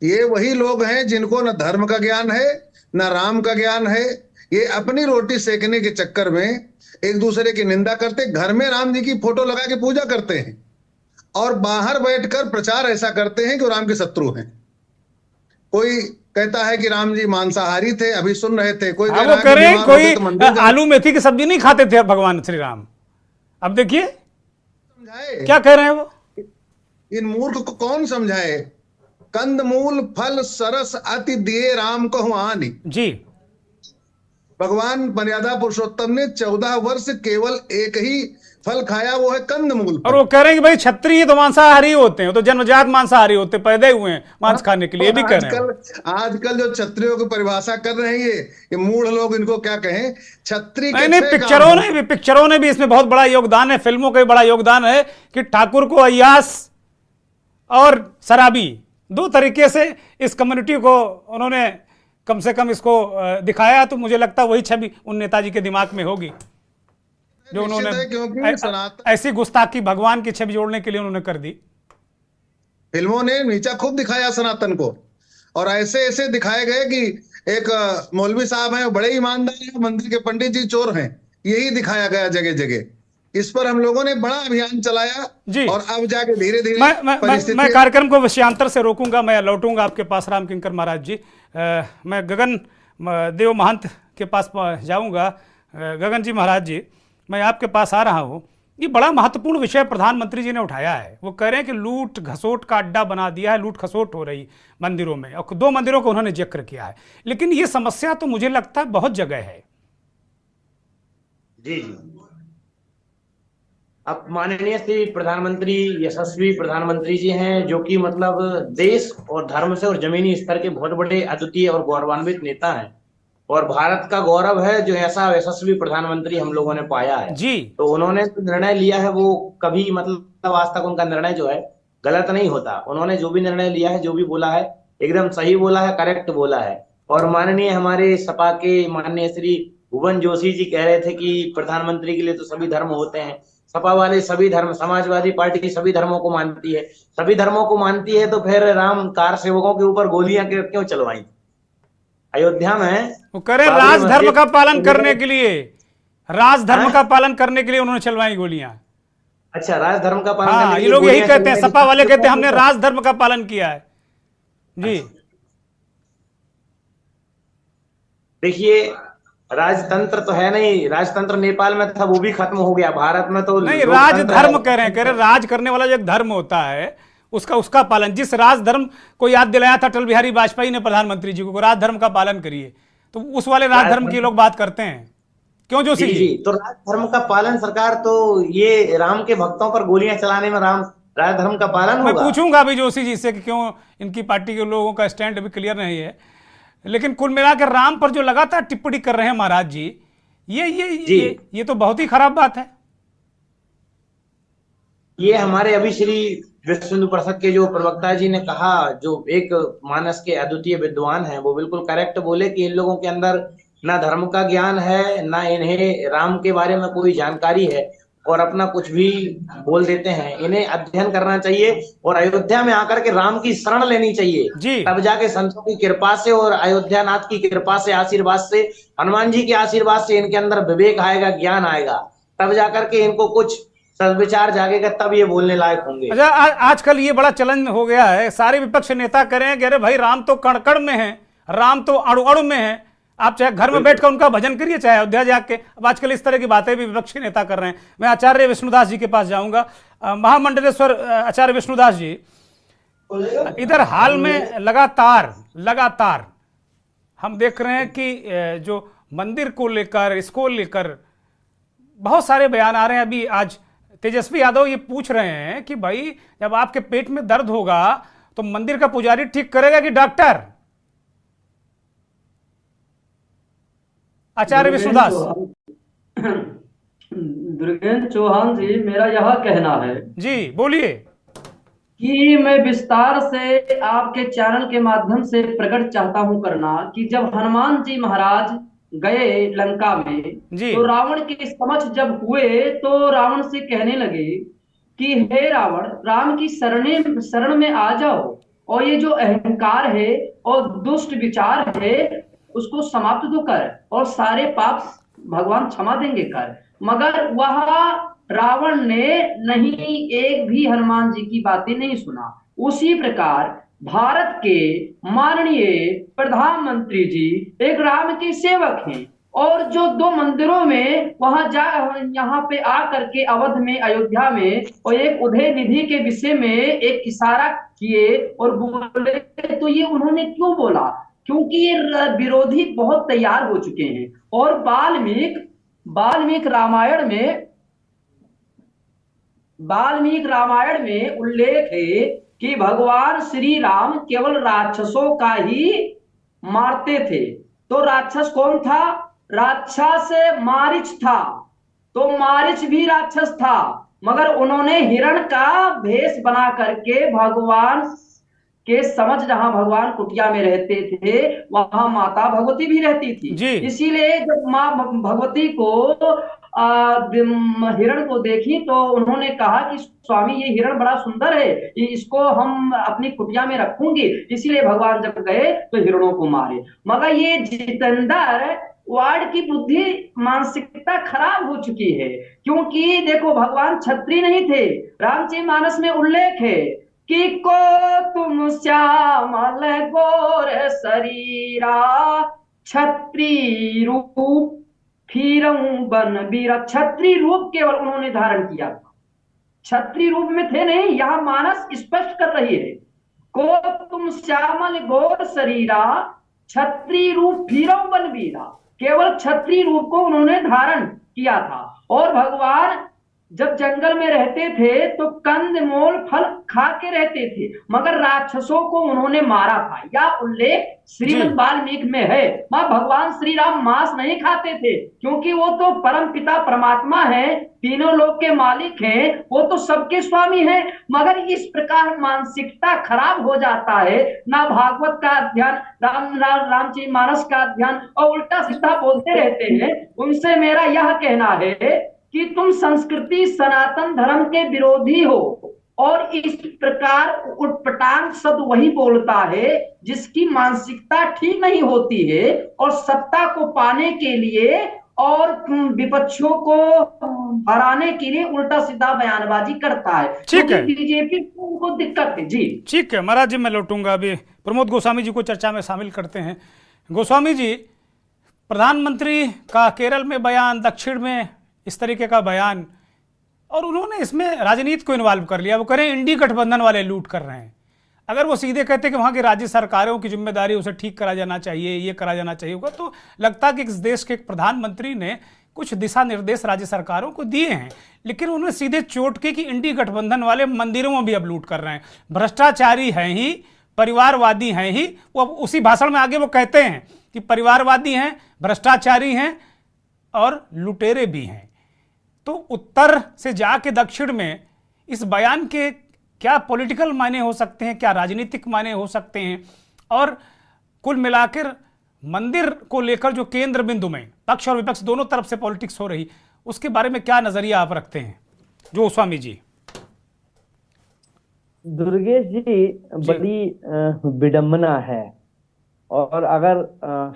S10: ये वही लोग हैं जिनको न धर्म का ज्ञान है न राम का ज्ञान है। ये अपनी रोटी सेकने के चक्कर में एक दूसरे की निंदा करते, घर में राम जी की फोटो लगा के पूजा करते हैं और बाहर बैठकर प्रचार ऐसा करते हैं कि राम के शत्रु हैं। कोई कहता है कि राम जी मांसाहारी थे, अभी सुन रहे थे, कोई
S1: कोई आलू मेथी की सब्जी नहीं खाते थे भगवान श्री राम। अब देखिए क्या कह रहे हैं वो।
S10: इन मूर्ख को कौन समझाए? कंद मूल फल सरस अति दिए राम को आनी।
S1: जी,
S10: भगवान मर्यादा पुरुषोत्तम ने 14 वर्ष केवल एक ही फल खाया, वो है कंदमूल।
S1: और वो कह रहे हैं कि भाई क्षत्रिय तो मांसाहारी होते हैं, तो जन्मजात मांसाहारी होते, पैदा हुए हैं मांस खाने के लिए, भी कह रहे हैं।
S10: आजकल जो क्षत्रियों की परिभाषा कर रहे हैं ये मूढ़ लोग, इनको क्या कहें, क्षत्रिय।
S1: नहीं, पिक्चरों ने भी इसमें बहुत बड़ा योगदान है, फिल्मों का भी बड़ा योगदान है कि ठाकुर को अय्यास और शराबी 2 तरीके से इस कम्युनिटी को उन्होंने कम से कम इसको दिखाया। तो मुझे लगता है वही छवि उन नेताजी के दिमाग में होगी जो उन्होंने ऐसी गुस्ताखी भगवान की छवि जोड़ने के लिए उन्होंने कर दी।
S10: फिल्मों ने नीचा खूब दिखाया सनातन को, और ऐसे ऐसे दिखाए गए कि एक मौलवी साहब हैं, बड़े ईमानदार हैं, मंदिर के पंडित जी चोर हैं, यही दिखाया गया जगह जगह। इस पर हम लोगों ने बड़ा अभियान चलाया जी। और अब जाके धीरे धीरे
S1: मैं कार्यक्रम को विषयांतर से रोकूंगा, मैं लौटूंगा आपके पास राम किंकर महाराज जी। मैं गगन देव महंत के पास जाऊंगा। गगन जी महाराज जी, मैं आपके पास आ रहा हूं। ये बड़ा महत्वपूर्ण विषय प्रधानमंत्री जी ने उठाया है। वो कह रहे हैं कि लूट घसोट का अड्डा बना दिया है, लूट खसोट हो रही मंदिरों में, और 2 मंदिरों को उन्होंने जिक्र किया है। लेकिन ये समस्या तो मुझे लगता है बहुत जगह है।
S11: जी जी, अब माननीय श्री प्रधानमंत्री, यशस्वी प्रधानमंत्री जी हैं, जो कि मतलब देश और धर्म से और जमीनी स्तर के बहुत बड़े अद्वितीय और गौरवान्वित नेता हैं, और भारत का गौरव है जो ऐसा यशस्वी प्रधानमंत्री हम लोगों ने पाया है
S1: जी।
S11: तो उन्होंने जो निर्णय लिया है वो कभी मतलब आज तक उनका निर्णय जो है गलत नहीं होता। उन्होंने जो भी निर्णय लिया है, जो भी बोला है, एकदम सही बोला है, करेक्ट बोला है। और माननीय हमारे सपा के माननीय श्री भुवन जोशी जी कह रहे थे कि प्रधानमंत्री के लिए तो सभी धर्म होते हैं। सपा वाले सभी धर्म, समाजवादी पार्टी सभी धर्मों को मानती है, सभी धर्मों को मानती है, तो फिर राम कार सेवकों के ऊपर गोलियां क्यों चलवाई अयोध्या में?
S1: वो करे राजधर्म का पालन करने के लिए, राजधर्म का पालन करने के लिए उन्होंने चलवाई गोलियां।
S11: अच्छा, राजधर्म का पालन
S1: हाँ, ये लोग यही कहते हैं, सपा वाले कहते हैं हमने राजधर्म का पालन किया है। जी
S11: देखिए, राजतंत्र तो है नहीं, राजतंत्र नेपाल में था, वो भी खत्म हो गया। भारत में तो
S1: नहीं, राजधर्म कह रहे हैं, राज करने वाला जो एक धर्म होता है उसका पालन। जिस राजधर्म को याद दिलाया था अटल बिहारी वाजपेयी ने प्रधानमंत्री जी को, राजधर्म का पालन करिए, तो उस वाले राजधर्म की लोग बात करते हैं। क्यों जोशी जी?
S11: तो राजधर्म का पालन सरकार, तो ये राम के भक्तों पर गोलियां चलाने में राजधर्म का पालन होगा?
S1: मैं पूछूंगा अभी जोशी जी से कि क्यों इनकी पार्टी के लोगों का स्टैंड अभी क्लियर नहीं है। लेकिन कुल मिलाकर राम पर जो लगातार टिप्पणी कर रहे हैं महाराज जी, ये तो बहुत ही खराब बात है।
S11: ये हमारे अभी श्री विश्व हिंदू परिषद के जो प्रवक्ता जी ने कहा, जो एक मानस के अद्वितीय विद्वान हैं, वो बिल्कुल करेक्ट बोले कि इन लोगों के अंदर ना धर्म का ज्ञान है, ना इन्हें राम के बारे में कोई जानकारी है, और अपना कुछ भी बोल देते हैं। इन्हें अध्ययन करना चाहिए और अयोध्या में आकर के राम की शरण लेनी चाहिए, तब जाके संतों की कृपा से और अयोध्या नाथ की कृपा से, आशीर्वाद से, हनुमान जी के आशीर्वाद से इनके अंदर विवेक आएगा, ज्ञान आएगा, तब जाकर के इनको कुछ सद्विचार जागेगा, तब ये बोलने लायक होंगे।
S1: अच्छा, आजकल ये बड़ा चलन हो गया है, सारे विपक्ष नेता करें कि अरे भाई राम तो कण-कण में है, राम तो अणु-अणु में है, आप चाहे घर में बैठकर उनका भजन करिए, चाहे अयोध्या जाके। अब आजकल इस तरह की बातें भी विपक्षी नेता कर रहे हैं। मैं आचार्य विष्णुदास जी के पास जाऊंगा। महामंडलेश्वर आचार्य विष्णुदास जी, इधर हाल में लगातार हम देख रहे हैं कि जो मंदिर को लेकर, इसको लेकर बहुत सारे बयान आ रहे हैं। अभी आज तेजस्वी यादव ये पूछ रहे हैं कि भाई जब आपके पेट में दर्द होगा तो मंदिर का पुजारी ठीक करेगा कि डॉक्टर? आचार्य विष्णुदास।
S12: दुर्गेंद्र चौहान जी, मेरा यह कहना है
S1: जी, बोलिए,
S12: कि मैं विस्तार से आपके चैनल के माध्यम से प्रकट चाहता हूं करना कि जब हनुमान जी महाराज गए लंका में, तो रावण के समक्ष जब हुए तो रावण से कहने लगे कि हे रावण, राम की शरण में आ जाओ, और ये जो अहंकार है और दुष्ट विचार है उसको समाप्त तो कर, और सारे पाप भगवान क्षमा देंगे कर। मगर वह रावण ने नहीं, एक भी हनुमान जी की बातें नहीं सुना। उसी प्रकार भारत के माननीय प्रधानमंत्री जी एक राम के सेवक हैं, और जो 2 मंदिरों में यहाँ पे आकर के अवध में, अयोध्या में, और एक उदय निधि के विषय में एक इशारा किए और बोले, तो ये उन्होंने क्यों बोला? क्योंकि ये विरोधी बहुत तैयार हो चुके हैं। और वाल्मीकि रामायण में उल्लेख है कि भगवान श्री राम केवल राक्षसों का ही मारते थे। तो राक्षस कौन था? राक्षस मारीच था। तो मारीच भी राक्षस था, मगर उन्होंने हिरण का भेष बना करके भगवान के समझ, जहां भगवान कुटिया में रहते थे वहां माता भगवती भी रहती थी। इसीलिए जब माँ भगवती को हिरण को देखी तो उन्होंने कहा कि स्वामी, ये हिरण बड़ा सुंदर है, इसको हम अपनी कुटिया में रखूंगी। इसीलिए भगवान जब गए तो हिरणों को मारे। मगर ये जितेंद्र वार्ड की बुद्धि, मानसिकता खराब हो चुकी है, क्योंकि देखो भगवान क्षत्रिय नहीं थे। रामचरितमानस में उल्लेख है कि को तुम श्यामल गोर शरीरा, क्षत्रिय रूप फिरऊं बन बीरा, क्षत्रिय रूप केवल उन्होंने धारण किया था, क्षत्रिय रूप में थे नहीं। यह मानस स्पष्ट कर रही है, को तुम श्यामल गौर शरीरा, क्षत्रिय रूप फिरऊं बन बीरा, केवल क्षत्रिय रूप को उन्होंने धारण किया था। और भगवान जब जंगल में रहते थे तो कंद मोल फल खा के रहते थे, मगर राक्षसों को उन्होंने मारा था। यह उल्लेख श्रीमद् वाल्मीकि में है। मां भगवान श्री राम मांस नहीं खाते थे, क्योंकि वो तो परम पिता परमात्मा है, तीनों लोक के मालिक हैं, वो तो सबके स्वामी हैं। मगर इस प्रकार मानसिकता खराब हो जाता है, ना भागवत का अध्ययन, रामचरित मानस का अध्ययन, और उल्टा सीधा बोलते रहते हैं। उनसे मेरा यह कहना है कि तुम संस्कृति सनातन धर्म के विरोधी हो, और इस प्रकार उटपटांग शब्द वही बोलता है जिसकी मानसिकता ठीक नहीं होती है, और सत्ता को पाने के लिए और विपक्षियों को हराने के लिए उल्टा सीधा बयानबाजी करता है।
S1: ठीक है,
S12: बीजेपी को उनको दिक्कत है जी।
S1: ठीक है महाराज जी, मैं लौटूंगा। अभी प्रमोद गोस्वामी जी को चर्चा में शामिल करते हैं। गोस्वामी जी, प्रधानमंत्री का केरल में बयान, दक्षिण में इस तरीके का बयान, और उन्होंने इसमें राजनीति को इन्वॉल्व कर लिया। वो कह रहे हैं इंडी गठबंधन वाले लूट कर रहे हैं। अगर वो सीधे कहते कि वहाँ की राज्य सरकारों की जिम्मेदारी, उसे ठीक करा जाना चाहिए, ये करा जाना चाहिए होगा, तो लगता कि इस देश के एक प्रधानमंत्री ने कुछ दिशा निर्देश राज्य सरकारों को दिए हैं। लेकिन उन्होंने सीधे चोट के कि इंडी गठबंधन वाले मंदिरों में भी अब लूट कर रहे हैं, भ्रष्टाचारी हैं ही, परिवारवादी हैं ही। वो अब उसी भाषण में आगे वो कहते हैं कि परिवारवादी हैं, भ्रष्टाचारी हैं और लुटेरे भी हैं। तो उत्तर से जाके दक्षिण में इस बयान के क्या पॉलिटिकल मायने हो सकते हैं, क्या राजनीतिक मायने हो सकते हैं, और कुल मिलाकर मंदिर को लेकर जो केंद्र बिंदु में पक्ष और विपक्ष दोनों तरफ से पॉलिटिक्स हो रही, उसके बारे में क्या नजरिया आप रखते हैं जो गोस्वामी जी?
S13: दुर्गेश जी, बड़ी विडंबना है, और अगर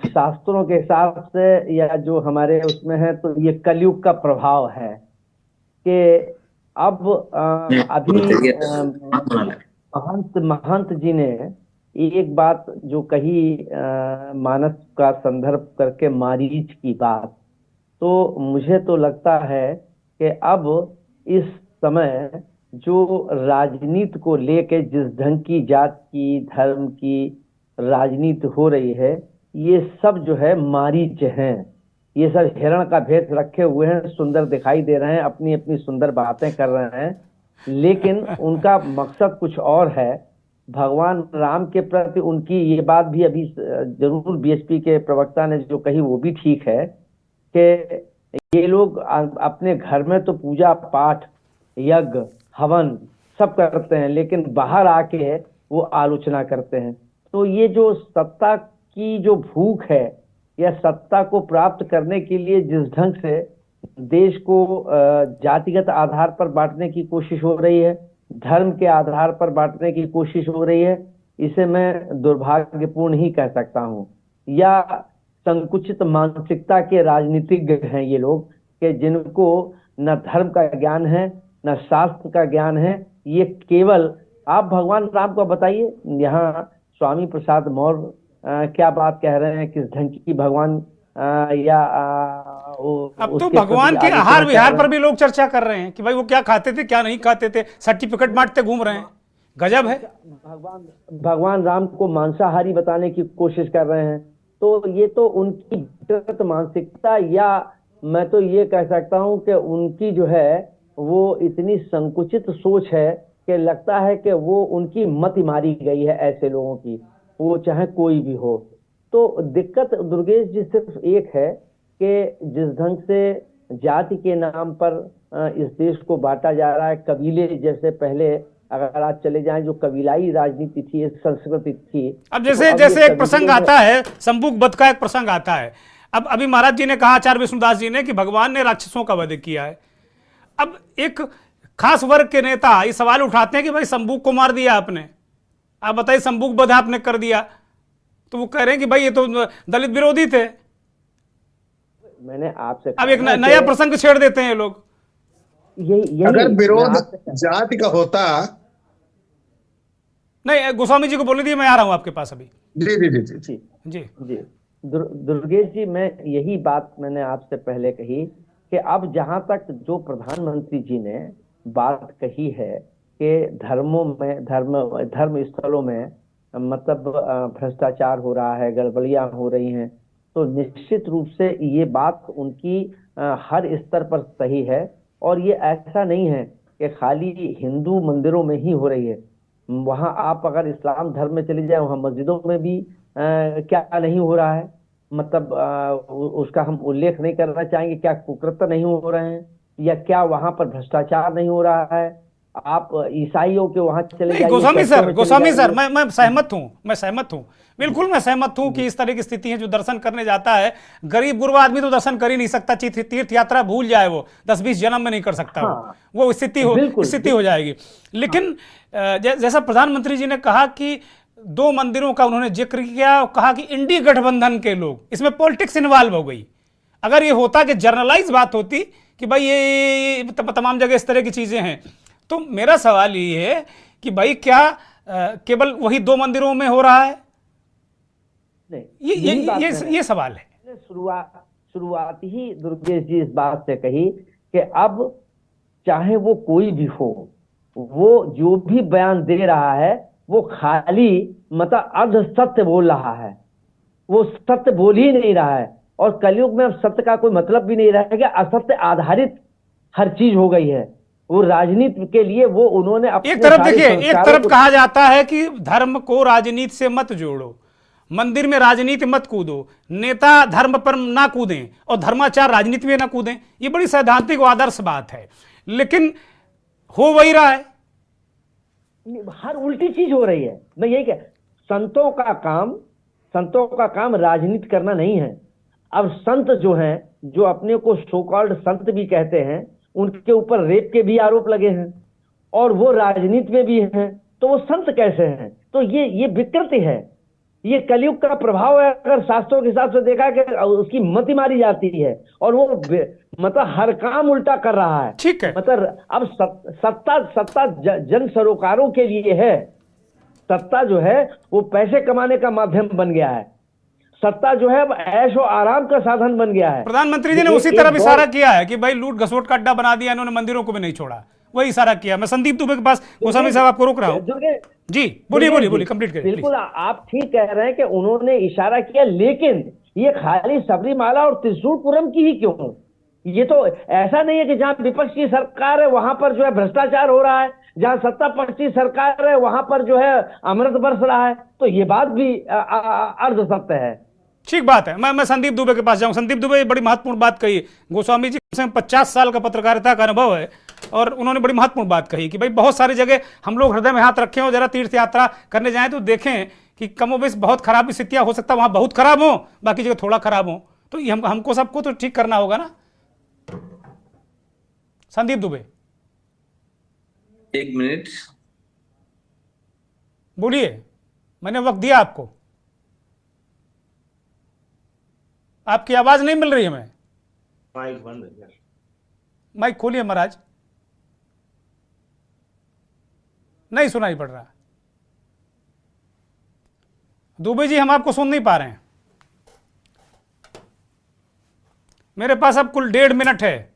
S13: शास्त्रों के हिसाब से या जो हमारे उसमें है तो ये कलयुग का प्रभाव है कि अब अभी महंत जी ने एक बात जो कही मानस का संदर्भ करके, मारीच की बात, तो मुझे तो लगता है कि अब इस समय जो राजनीति को लेके जिस ढंग की जात की, धर्म की राजनीति हो रही है, ये सब जो है मारीच हैं। ये सब हिरण का भेष रखे हुए हैं, सुंदर दिखाई दे रहे हैं, अपनी अपनी सुंदर बातें कर रहे हैं, लेकिन उनका मकसद कुछ और है। भगवान राम के प्रति उनकी ये बात भी अभी जरूर बीएसपी के प्रवक्ता ने जो कही वो भी ठीक है कि ये लोग अपने घर में तो पूजा पाठ, यज्ञ, हवन सब करते हैं, लेकिन बाहर आके वो आलोचना करते हैं। तो ये जो सत्ता की जो भूख है, या सत्ता को प्राप्त करने के लिए जिस ढंग से देश को जातिगत आधार पर बांटने की कोशिश हो रही है, धर्म के आधार पर बांटने की कोशिश हो रही है, इसे मैं दुर्भाग्यपूर्ण ही कह सकता हूँ। या संकुचित मानसिकता के राजनीतिज्ञ हैं ये लोग, कि जिनको न धर्म का ज्ञान है न शास्त्र का ज्ञान है। ये केवल आप भगवान राम को बताइए, यहाँ स्वामी प्रसाद मौर्य क्या बात कह रहे हैं, किस ढंग की भगवान
S1: अब तो भगवान के आहार विहार पर भी लोग चर्चा कर रहे हैं कि भाई वो क्या खाते थे, क्या नहीं खाते थे, सर्टिफिकेट बांटते घूम रहे हैं। गजब है।
S13: भगवान राम को मांसाहारी बताने की कोशिश कर रहे हैं। तो ये तो उनकी विकृत मानसिकता, या मैं तो ये कह सकता हूँ कि उनकी जो है वो इतनी संकुचित सोच है कि लगता है कि वो उनकी मत मारी गई है ऐसे लोगों की, वो चाहे कोई भी हो। तो दिक्कत दुर्गेश जी सिर्फ एक है कि जिस ढंग से जाति के नाम पर इस देश को बांटा जा रहा है, कबीले जैसे पहले अगर आप चले जाएं जो कबीलाई राजनीति थी, संस्कृति थी।
S1: अब जैसे एक प्रसंग आता है, संबुक बध का एक प्रसंग आता है। अब अभी महाराज जी ने कहा, आचार्य विष्णुदास जी ने, कि भगवान ने राक्षसों का वध किया है। अब एक खास वर्ग के नेता ये सवाल उठाते हैं कि भाई संबुक को मार दिया आपने, आप बताइए संबुक बध आपने कर दिया। तो वो कह रहे हैं कि भाई ये तो दलित विरोधी थे।
S13: मैंने आपसे
S1: अब एक नया प्रसंग छेड़ देते हैं ये लोग।
S10: अगर विरोध जाति का होता।
S1: नहीं, गोस्वामी जी को बोलने दिए, मैं आ रहा हूं आपके पास अभी।
S10: जी जी जी जी
S1: जी जी।
S13: दुर्गेश जी, मैं यही बात मैंने आपसे पहले कही कि अब जहां तक जो प्रधानमंत्री जी ने बात कही है कि धर्मों में धर्म स्थलों में मतलब भ्रष्टाचार हो रहा है, गड़बड़ियां हो रही हैं, तो निश्चित रूप से ये बात उनकी हर स्तर पर सही है। और ये ऐसा नहीं है कि खाली हिंदू मंदिरों में ही हो रही है। वहां आप अगर इस्लाम धर्म में चले जाए, वहां मस्जिदों में भी क्या नहीं हो रहा है, मतलब उसका हम उल्लेख नहीं करना चाहेंगे। क्या कुकृत्य नहीं हो रहे हैं, या क्या वहां पर भ्रष्टाचार नहीं हो रहा है? आप ईसाइयों के वहां चले जाइए।
S1: गोस्वामी सर, मैं सहमत हूँ, बिल्कुल मैं सहमत हूँ कि इस तरह की स्थिति है। जो दर्शन करने जाता है, गरीब गुरबा आदमी तो दर्शन कर ही नहीं सकता। तीर्थ यात्रा भूल जाए, वो 10-20 जन्म में नहीं कर सकता। हाँ, वो स्थिति हो जाएगी। लेकिन जैसा प्रधानमंत्री जी ने कहा कि 2 मंदिरों का उन्होंने जिक्र किया, कहा कि इंडी गठबंधन के लोग, इसमें पॉलिटिक्स इन्वॉल्व हो गई। अगर ये होता कि जर्नलाइज बात होती कि भाई ये तमाम जगह इस तरह की चीजें हैं, तो मेरा सवाल ये है कि भाई क्या केवल वही 2 मंदिरों में हो रहा है? नहीं, ये सवाल है।
S13: शुरुआत ही दुर्गेश जी इस बात से कही कि अब चाहे वो कोई भी हो, वो जो भी बयान दे रहा है वो खाली मतलब अर्ध सत्य बोल रहा है, वो सत्य बोल ही नहीं रहा है। और कलयुग में अब सत्य का कोई मतलब भी नहीं रह गया, असत्य आधारित हर चीज हो गई है। वो राजनीति के लिए वो उन्होंने
S1: एक तरफ देखिए, एक तरफ कहा जाता है कि धर्म को राजनीति से मत जोड़ो, मंदिर में राजनीति मत कूदो, नेता धर्म पर ना कूदें और धर्माचार राजनीति में ना कूदें। ये बड़ी सैद्धांतिक और आदर्श बात है, लेकिन हो वही रहा है।
S13: हर उल्टी चीज हो रही है। मैं यही कह, संतों का काम राजनीति करना नहीं है। अब संत जो हैं, जो अपने को सो कॉल्ड संत भी कहते हैं, उनके ऊपर रेप के भी आरोप लगे हैं और वो राजनीति में भी हैं, तो वो संत कैसे हैं? तो ये विकृति है, ये कलयुग का प्रभाव है। अगर शास्त्रों के हिसाब से देखा कि उसकी मति मारी जाती है और वो मतलब हर काम उल्टा कर रहा है।
S1: ठीक है, मतलब
S13: अब सत्ता जन सरोकारों के लिए है। सत्ता जो है वो पैसे कमाने का माध्यम बन गया है। सत्ता जो है ऐश और आराम का साधन बन गया है।
S1: प्रधानमंत्री जी ने उसी तरफ इशारा किया है कि भाई लूट घसोट का अड्डा बना दिया इन्होंने, मंदिरों को भी नहीं छोड़ा, वही इशारा किया। मैं संदीप दुबे के पास, गोस्वामी साहब आपको रोक रहा हूँ जी, बोलिए कंप्लीट करिए।
S13: बिल्कुल आप ठीक कह रहे हैं कि उन्होंने इशारा किया, लेकिन ये खाली सबरीमाला और त्रिशूलपुरम की ही क्यों? ये तो ऐसा नहीं है कि जहां विपक्ष की सरकार है वहां पर जो है भ्रष्टाचार हो रहा है, जहां सत्ता पक्ष की सरकार है वहां पर जो है अमृत बरस रहा है। तो ये बात भी अर्ध सत्य है।
S1: ठीक बात है। मैं संदीप दुबे के पास जाऊं। संदीप दुबे बड़ी महत्वपूर्ण बात कही। गोस्वामी जी से 50 साल का पत्रकारिता का अनुभव है और उन्होंने बड़ी महत्वपूर्ण बात कही कि भाई बहुत सारी जगह हम लोग हृदय में हाथ रखें और जरा तीर्थ यात्रा करने जाएं तो देखें कि कमोबेश बहुत खराब स्थितियां हो सकता है, वहां बहुत खराब हो, बाकी जगह थोड़ा खराब हो। तो ये हमको सबको तो ठीक करना होगा ना। संदीप दुबे,
S6: 1 मिनट
S1: बोलिए, मैंने वक्त दिया आपको। आपकी आवाज नहीं मिल रही है। मैं
S11: माइक बंद है,
S1: माइक खोलिए महाराज, नहीं सुनाई पड़ रहा। दुबे जी हम आपको सुन नहीं पा रहे हैं। मेरे पास अब कुल 1.5 मिनट है।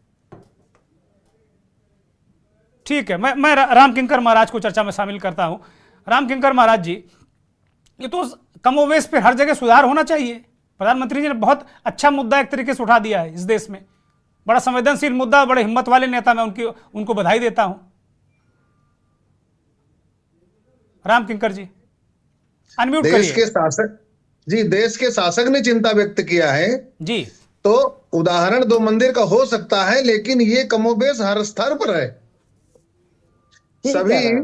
S1: ठीक है, मैं राम किंकर महाराज को चर्चा में शामिल करता हूं। राम किंकर महाराज जी, ये तो कमोवेश पे हर जगह सुधार होना चाहिए। प्रधानमंत्री जी ने बहुत अच्छा मुद्दा एक तरीके से उठा दिया है इस देश में, बड़ा संवेदनशील मुद्दा, बड़े हिम्मत वाले नेता, मैं उनको बधाई देता हूं। राम किंकर जी अनम्यूट करिए।
S10: देश के शासक ने चिंता व्यक्त किया है
S1: जी।
S10: तो उदाहरण 2 मंदिर का हो सकता है, लेकिन ये कमोबेश हर स्तर पर है। सभी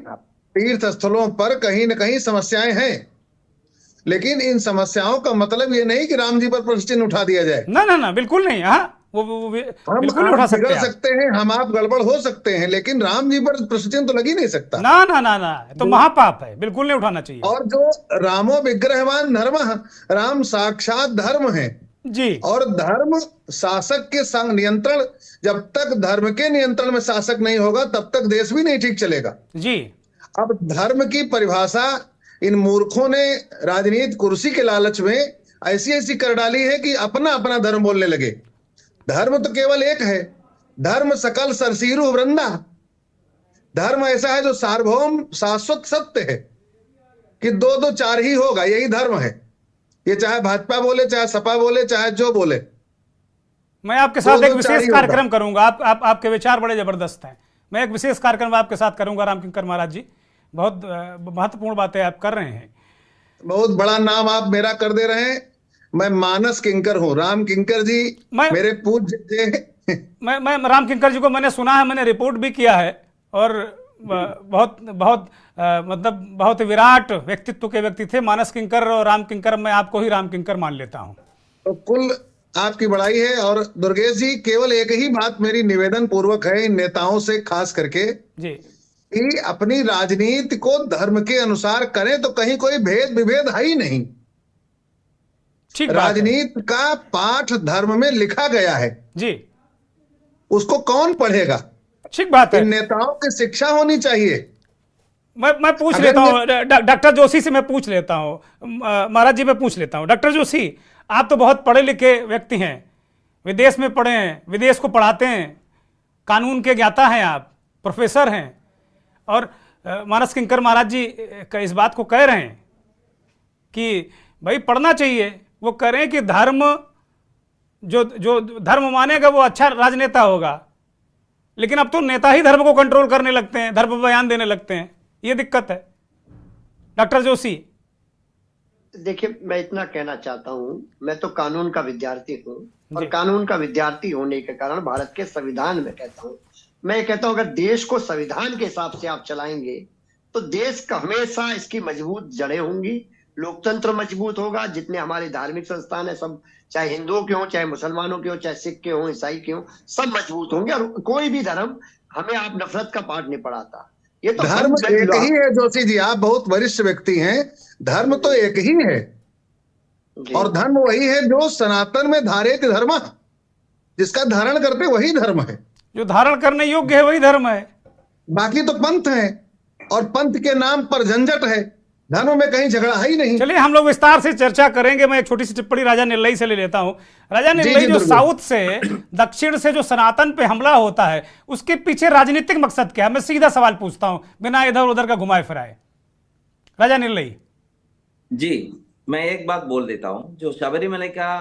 S10: तीर्थ स्थलों पर कहीं न कहीं समस्याएं हैं, लेकिन इन समस्याओं का मतलब ये नहीं कि राम जी पर प्रश्न चिन्ह उठा दिया जाए।
S1: ना बिल्कुल नहीं। हाँ, वो बिल्कुल नहीं उठा
S10: सकते हैं, हम आप गड़बड़ हो सकते हैं, लेकिन राम जी पर प्रश्न चिन्ह तो लग ही नहीं सकता।
S1: ना तो महापाप है, बिल्कुल नहीं उठाना चाहिए।
S10: और जो रामो विग्रहवान धर्म, राम साक्षात धर्म है
S1: जी।
S10: और धर्म शासक के संग नियंत्रण, जब तक धर्म के नियंत्रण में शासक नहीं होगा तब तक देश भी नहीं ठीक चलेगा
S1: जी।
S10: अब धर्म की परिभाषा इन मूर्खों ने राजनीति कुर्सी के लालच में ऐसी ऐसी कर डाली है कि अपना अपना धर्म बोलने लगे। धर्म तो केवल एक है, धर्म सकल सरसीरु वृंदा। धर्म ऐसा है जो सार्वभौम शाश्वत सत्य है कि दो दो चार ही होगा, यही धर्म है। ये चाहे भाजपा बोले, चाहे सपा बोले, चाहे जो बोले।
S1: मैं आपके साथ एक विशेष कार्यक्रम करूंगा। आपके विचार बड़े जबरदस्त हैं। मैं एक विशेष कार्यक्रम आपके साथ करूंगा रामकिंकर महाराज जी। बहुत महत्वपूर्ण बातें आप कर रहे हैं।
S10: बहुत बड़ा नाम आप मेरा कर दे रहे हैं। मैं मानस किंकर हूं, राम किंकर जी मेरे पूज्य।
S1: मैं राम किंकर जी को मैंने सुना है, मैंने रिपोर्ट भी किया है, और बहुत बहुत मतलब बहुत विराट व्यक्तित्व के व्यक्ति थे मानस किंकर और राम किंकर। मैं आपको ही राम किंकर मान लेता हूं।
S10: तो कुल आपकी बड़ाई है। और दुर्गेश जी, केवल एक ही बात मेरी निवेदन पूर्वक है इन नेताओं से खास करके
S1: जी,
S10: कि अपनी राजनीति को धर्म के अनुसार करें, तो कहीं कोई भेद विभेद है ही नहीं।
S1: ठीक,
S10: राजनीति का पाठ धर्म में लिखा गया है
S1: जी,
S10: उसको कौन पढ़ेगा?
S1: ठीक बात है।
S10: इन नेताओं की शिक्षा होनी चाहिए।
S1: मैं पूछ लेता हूँ डॉक्टर जोशी से, मैं पूछ लेता हूँ महाराज जी, मैं पूछ लेता हूँ डॉक्टर जोशी, आप तो बहुत पढ़े लिखे व्यक्ति हैं, विदेश में पढ़े हैं, विदेश को पढ़ाते हैं, कानून के ज्ञाता हैं, आप प्रोफेसर हैं, और मानस किंकर महाराज जी इस बात को कह रहे हैं कि भाई पढ़ना चाहिए। वो कह रहे हैं कि धर्म जो धर्म मानेगा वो अच्छा राजनेता होगा, लेकिन अब तो नेता ही धर्म को कंट्रोल करने लगते हैं, धर्म पर बयान देने लगते हैं। ये दिक्कत है डॉक्टर जोशी।
S9: देखिए, मैं इतना कहना चाहता हूं, मैं तो कानून का विद्यार्थी हूं, और कानून का विद्यार्थी होने के कारण भारत के संविधान में कहता हूं, मैं कहता हूं अगर देश को संविधान के हिसाब से आप चलाएंगे तो देश का हमेशा इसकी मजबूत जड़ें होंगी, लोकतंत्र मजबूत होगा। जितने हमारे धार्मिक संस्थान है सब, चाहे हिंदुओं के हों, चाहे मुसलमानों के हों, चाहे सिख के हों, ईसाई के हों, सब मजबूत होंगे। और कोई भी धर्म हमें आप नफरत का पाठ नहीं पढ़ाता। ये तो
S10: धर्म एक ही है जोशी जी, आप बहुत वरिष्ठ व्यक्ति हैं। धर्म तो एक ही है, और धर्म वही है जो सनातन में धारित धर्म, जिसका धारण करते वही धर्म है।
S1: जो धारण करने योग्य है वही धर्म है।
S10: बाकी तो पंथ है, और पंथ के नाम पर झंझट है। धर्म में कहीं झगड़ा है ही नहीं।
S1: चलिए हम लोग विस्तार से चर्चा करेंगे। मैं एक छोटी सी टिप्पणी राजा निर्लई से ले लेता हूं। राजा निर्लई, जो साउथ से दक्षिण से जो सनातन पे हमला होता है, उसके पीछे राजनीतिक मकसद क्या है? मैं सीधा सवाल पूछता हूं, बिना इधर उधर का घुमाए फिराए। राजा निर्लई
S6: जी, मैं एक बात बोल देता हूं। जो सबरीमला का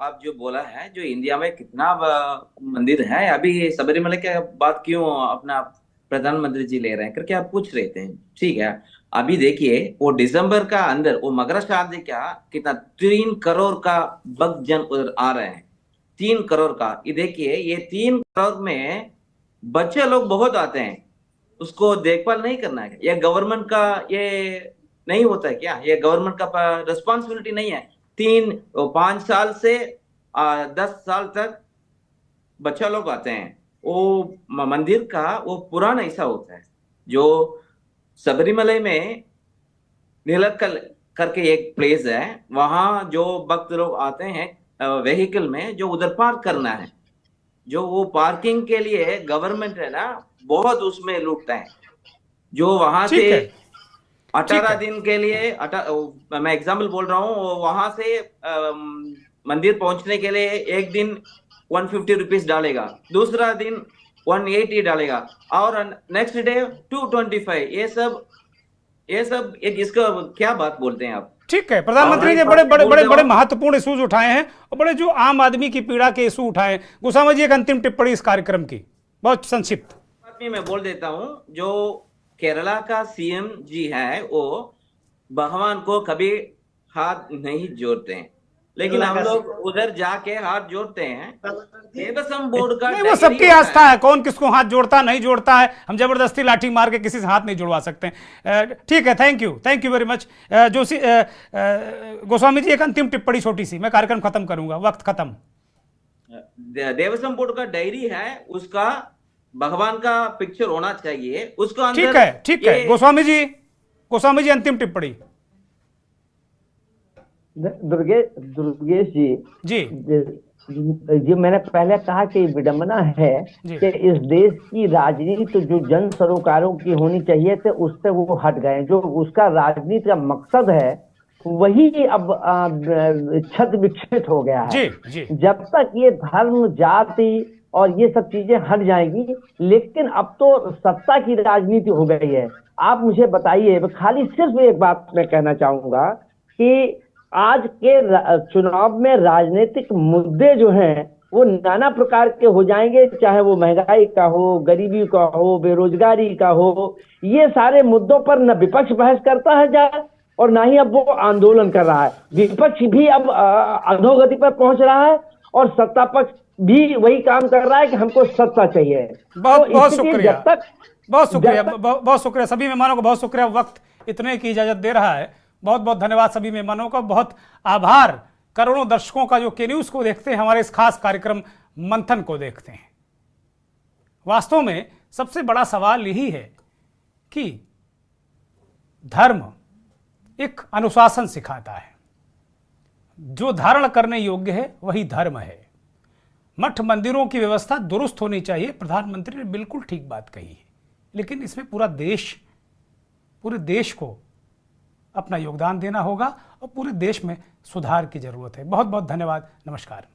S6: आप जो बोला है, जो इंडिया में कितना मंदिर है, अभी सबरीमला की बात क्यों अपना प्रधानमंत्री जी ले रहे हैं करके आप पूछ रहे थे। ठीक है, अभी देखिए वो दिसंबर का अंदर वो मकर शादी का कितना 3 करोड़ का भक्त जन उधर आ रहे हैं। 3 करोड़ का, ये देखिए, ये 3 करोड़ में बच्चे लोग बहुत आते हैं। उसको देखभाल नहीं करना है। ये गवर्नमेंट का ये नहीं होता है क्या? ये गवर्नमेंट का रिस्पॉन्सिबिलिटी नहीं है। 5 साल से 10 साल तक बच्चा लोग आते हैं। वो मंदिर का वो पुराना ऐसा होता है। जो सबरीमला में नीलकल करके एक प्लेस है, वहां जो भक्त लोग आते हैं व्हीकल में, जो उधर पार्क करना है, जो वो पार्किंग के लिए गवर्नमेंट है ना, बहुत उसमें लूटता है। जो वहां से 18 दिन के लिए, मैं एग्जाम्पल बोल रहा हूँ, वहां से मंदिर पहुंचने के लिए एक दिन 150 रुपीज डालेगा, दूसरा दिन 180 डालेगा, और नेक्स्ट डे 225। ये सब एक इसका क्या बात बोलते हैं आप?
S1: ठीक है, प्रधानमंत्री ने बड़े महत्वपूर्ण इशूज उठाए हैं, और बड़े जो आम आदमी की पीड़ा के इशू उठाए हैं। गोस्वामी जी, एक अंतिम टिप्पणी इस कार्यक्रम की, बहुत संक्षिप्त।
S6: मैं बोल देता हूं, जो केरला का सीएम जी है, वो भगवान को कभी हाथ नहीं जोड़ते हैं, लेकिन हम लोग उधर जाके हाथ जोड़ते हैं। देवस्थान बोर्ड का
S1: नहीं, वो सबकी आस्था है, कौन किसको हाथ जोड़ता नहीं जोड़ता है। हम जबरदस्ती लाठी मार के किसी से हाथ नहीं जुड़वा सकते। ठीक है, thank you very much Joshi. Goswami ji, एक अंतिम टिप्पणी छोटी सी, मैं कार्यक्रम खत्म करूंगा, वक्त खत्म।
S6: देवस्थान बोर्ड का डायरी है, उसका भगवान का पिक्चर होना चाहिए उसको अंदर।
S1: ठीक है गोस्वामी जी अंतिम टिप्पणी।
S13: दुर्गेश जी मैंने पहले कहा कि विडंबना है कि इस देश की राजनीति जो जन सरोकारों की होनी चाहिए थे, उससे वो हट गए। जो उसका राजनीति का मकसद है वही अब छद विक्षित हो गया है।
S1: जी, जी।
S13: जब तक ये धर्म जाति और ये सब चीजें हट जाएंगी, लेकिन अब तो सत्ता की राजनीति हो गई है। आप मुझे बताइए, खाली सिर्फ एक बात मैं कहना चाहूंगा कि आज के चुनाव में राजनीतिक मुद्दे जो हैं वो नाना प्रकार के हो जाएंगे, चाहे वो महंगाई का हो, गरीबी का हो, बेरोजगारी का हो। ये सारे मुद्दों पर न विपक्ष बहस करता है जाए और ना ही अब वो आंदोलन कर रहा है। विपक्ष भी अब अधोगति पर पहुंच रहा है और सत्ता पक्ष भी वही काम कर रहा है कि हमको सत्ता चाहिए।
S1: बहुत
S13: तो
S1: बहुत शुक्रिया, बहुत शुक्रिया,
S13: बहुत
S1: शुक्रिया सभी मेहमानों को, बहुत शुक्रिया। वक्त इतने की इजाजत दे रहा है। बहुत बहुत धन्यवाद सभी मेहमानों का, बहुत आभार करोड़ों दर्शकों का जो के न्यूज को देखते हैं, हमारे इस खास कार्यक्रम मंथन को देखते हैं। वास्तव में सबसे बड़ा सवाल यही है कि धर्म एक अनुशासन सिखाता है। जो धारण करने योग्य है वही धर्म है। मठ मंदिरों की व्यवस्था दुरुस्त होनी चाहिए, प्रधानमंत्री ने बिल्कुल ठीक बात कही है, लेकिन इसमें पूरे देश को अपना योगदान देना होगा और पूरे देश में सुधार की जरूरत है। बहुत बहुत धन्यवाद। नमस्कार।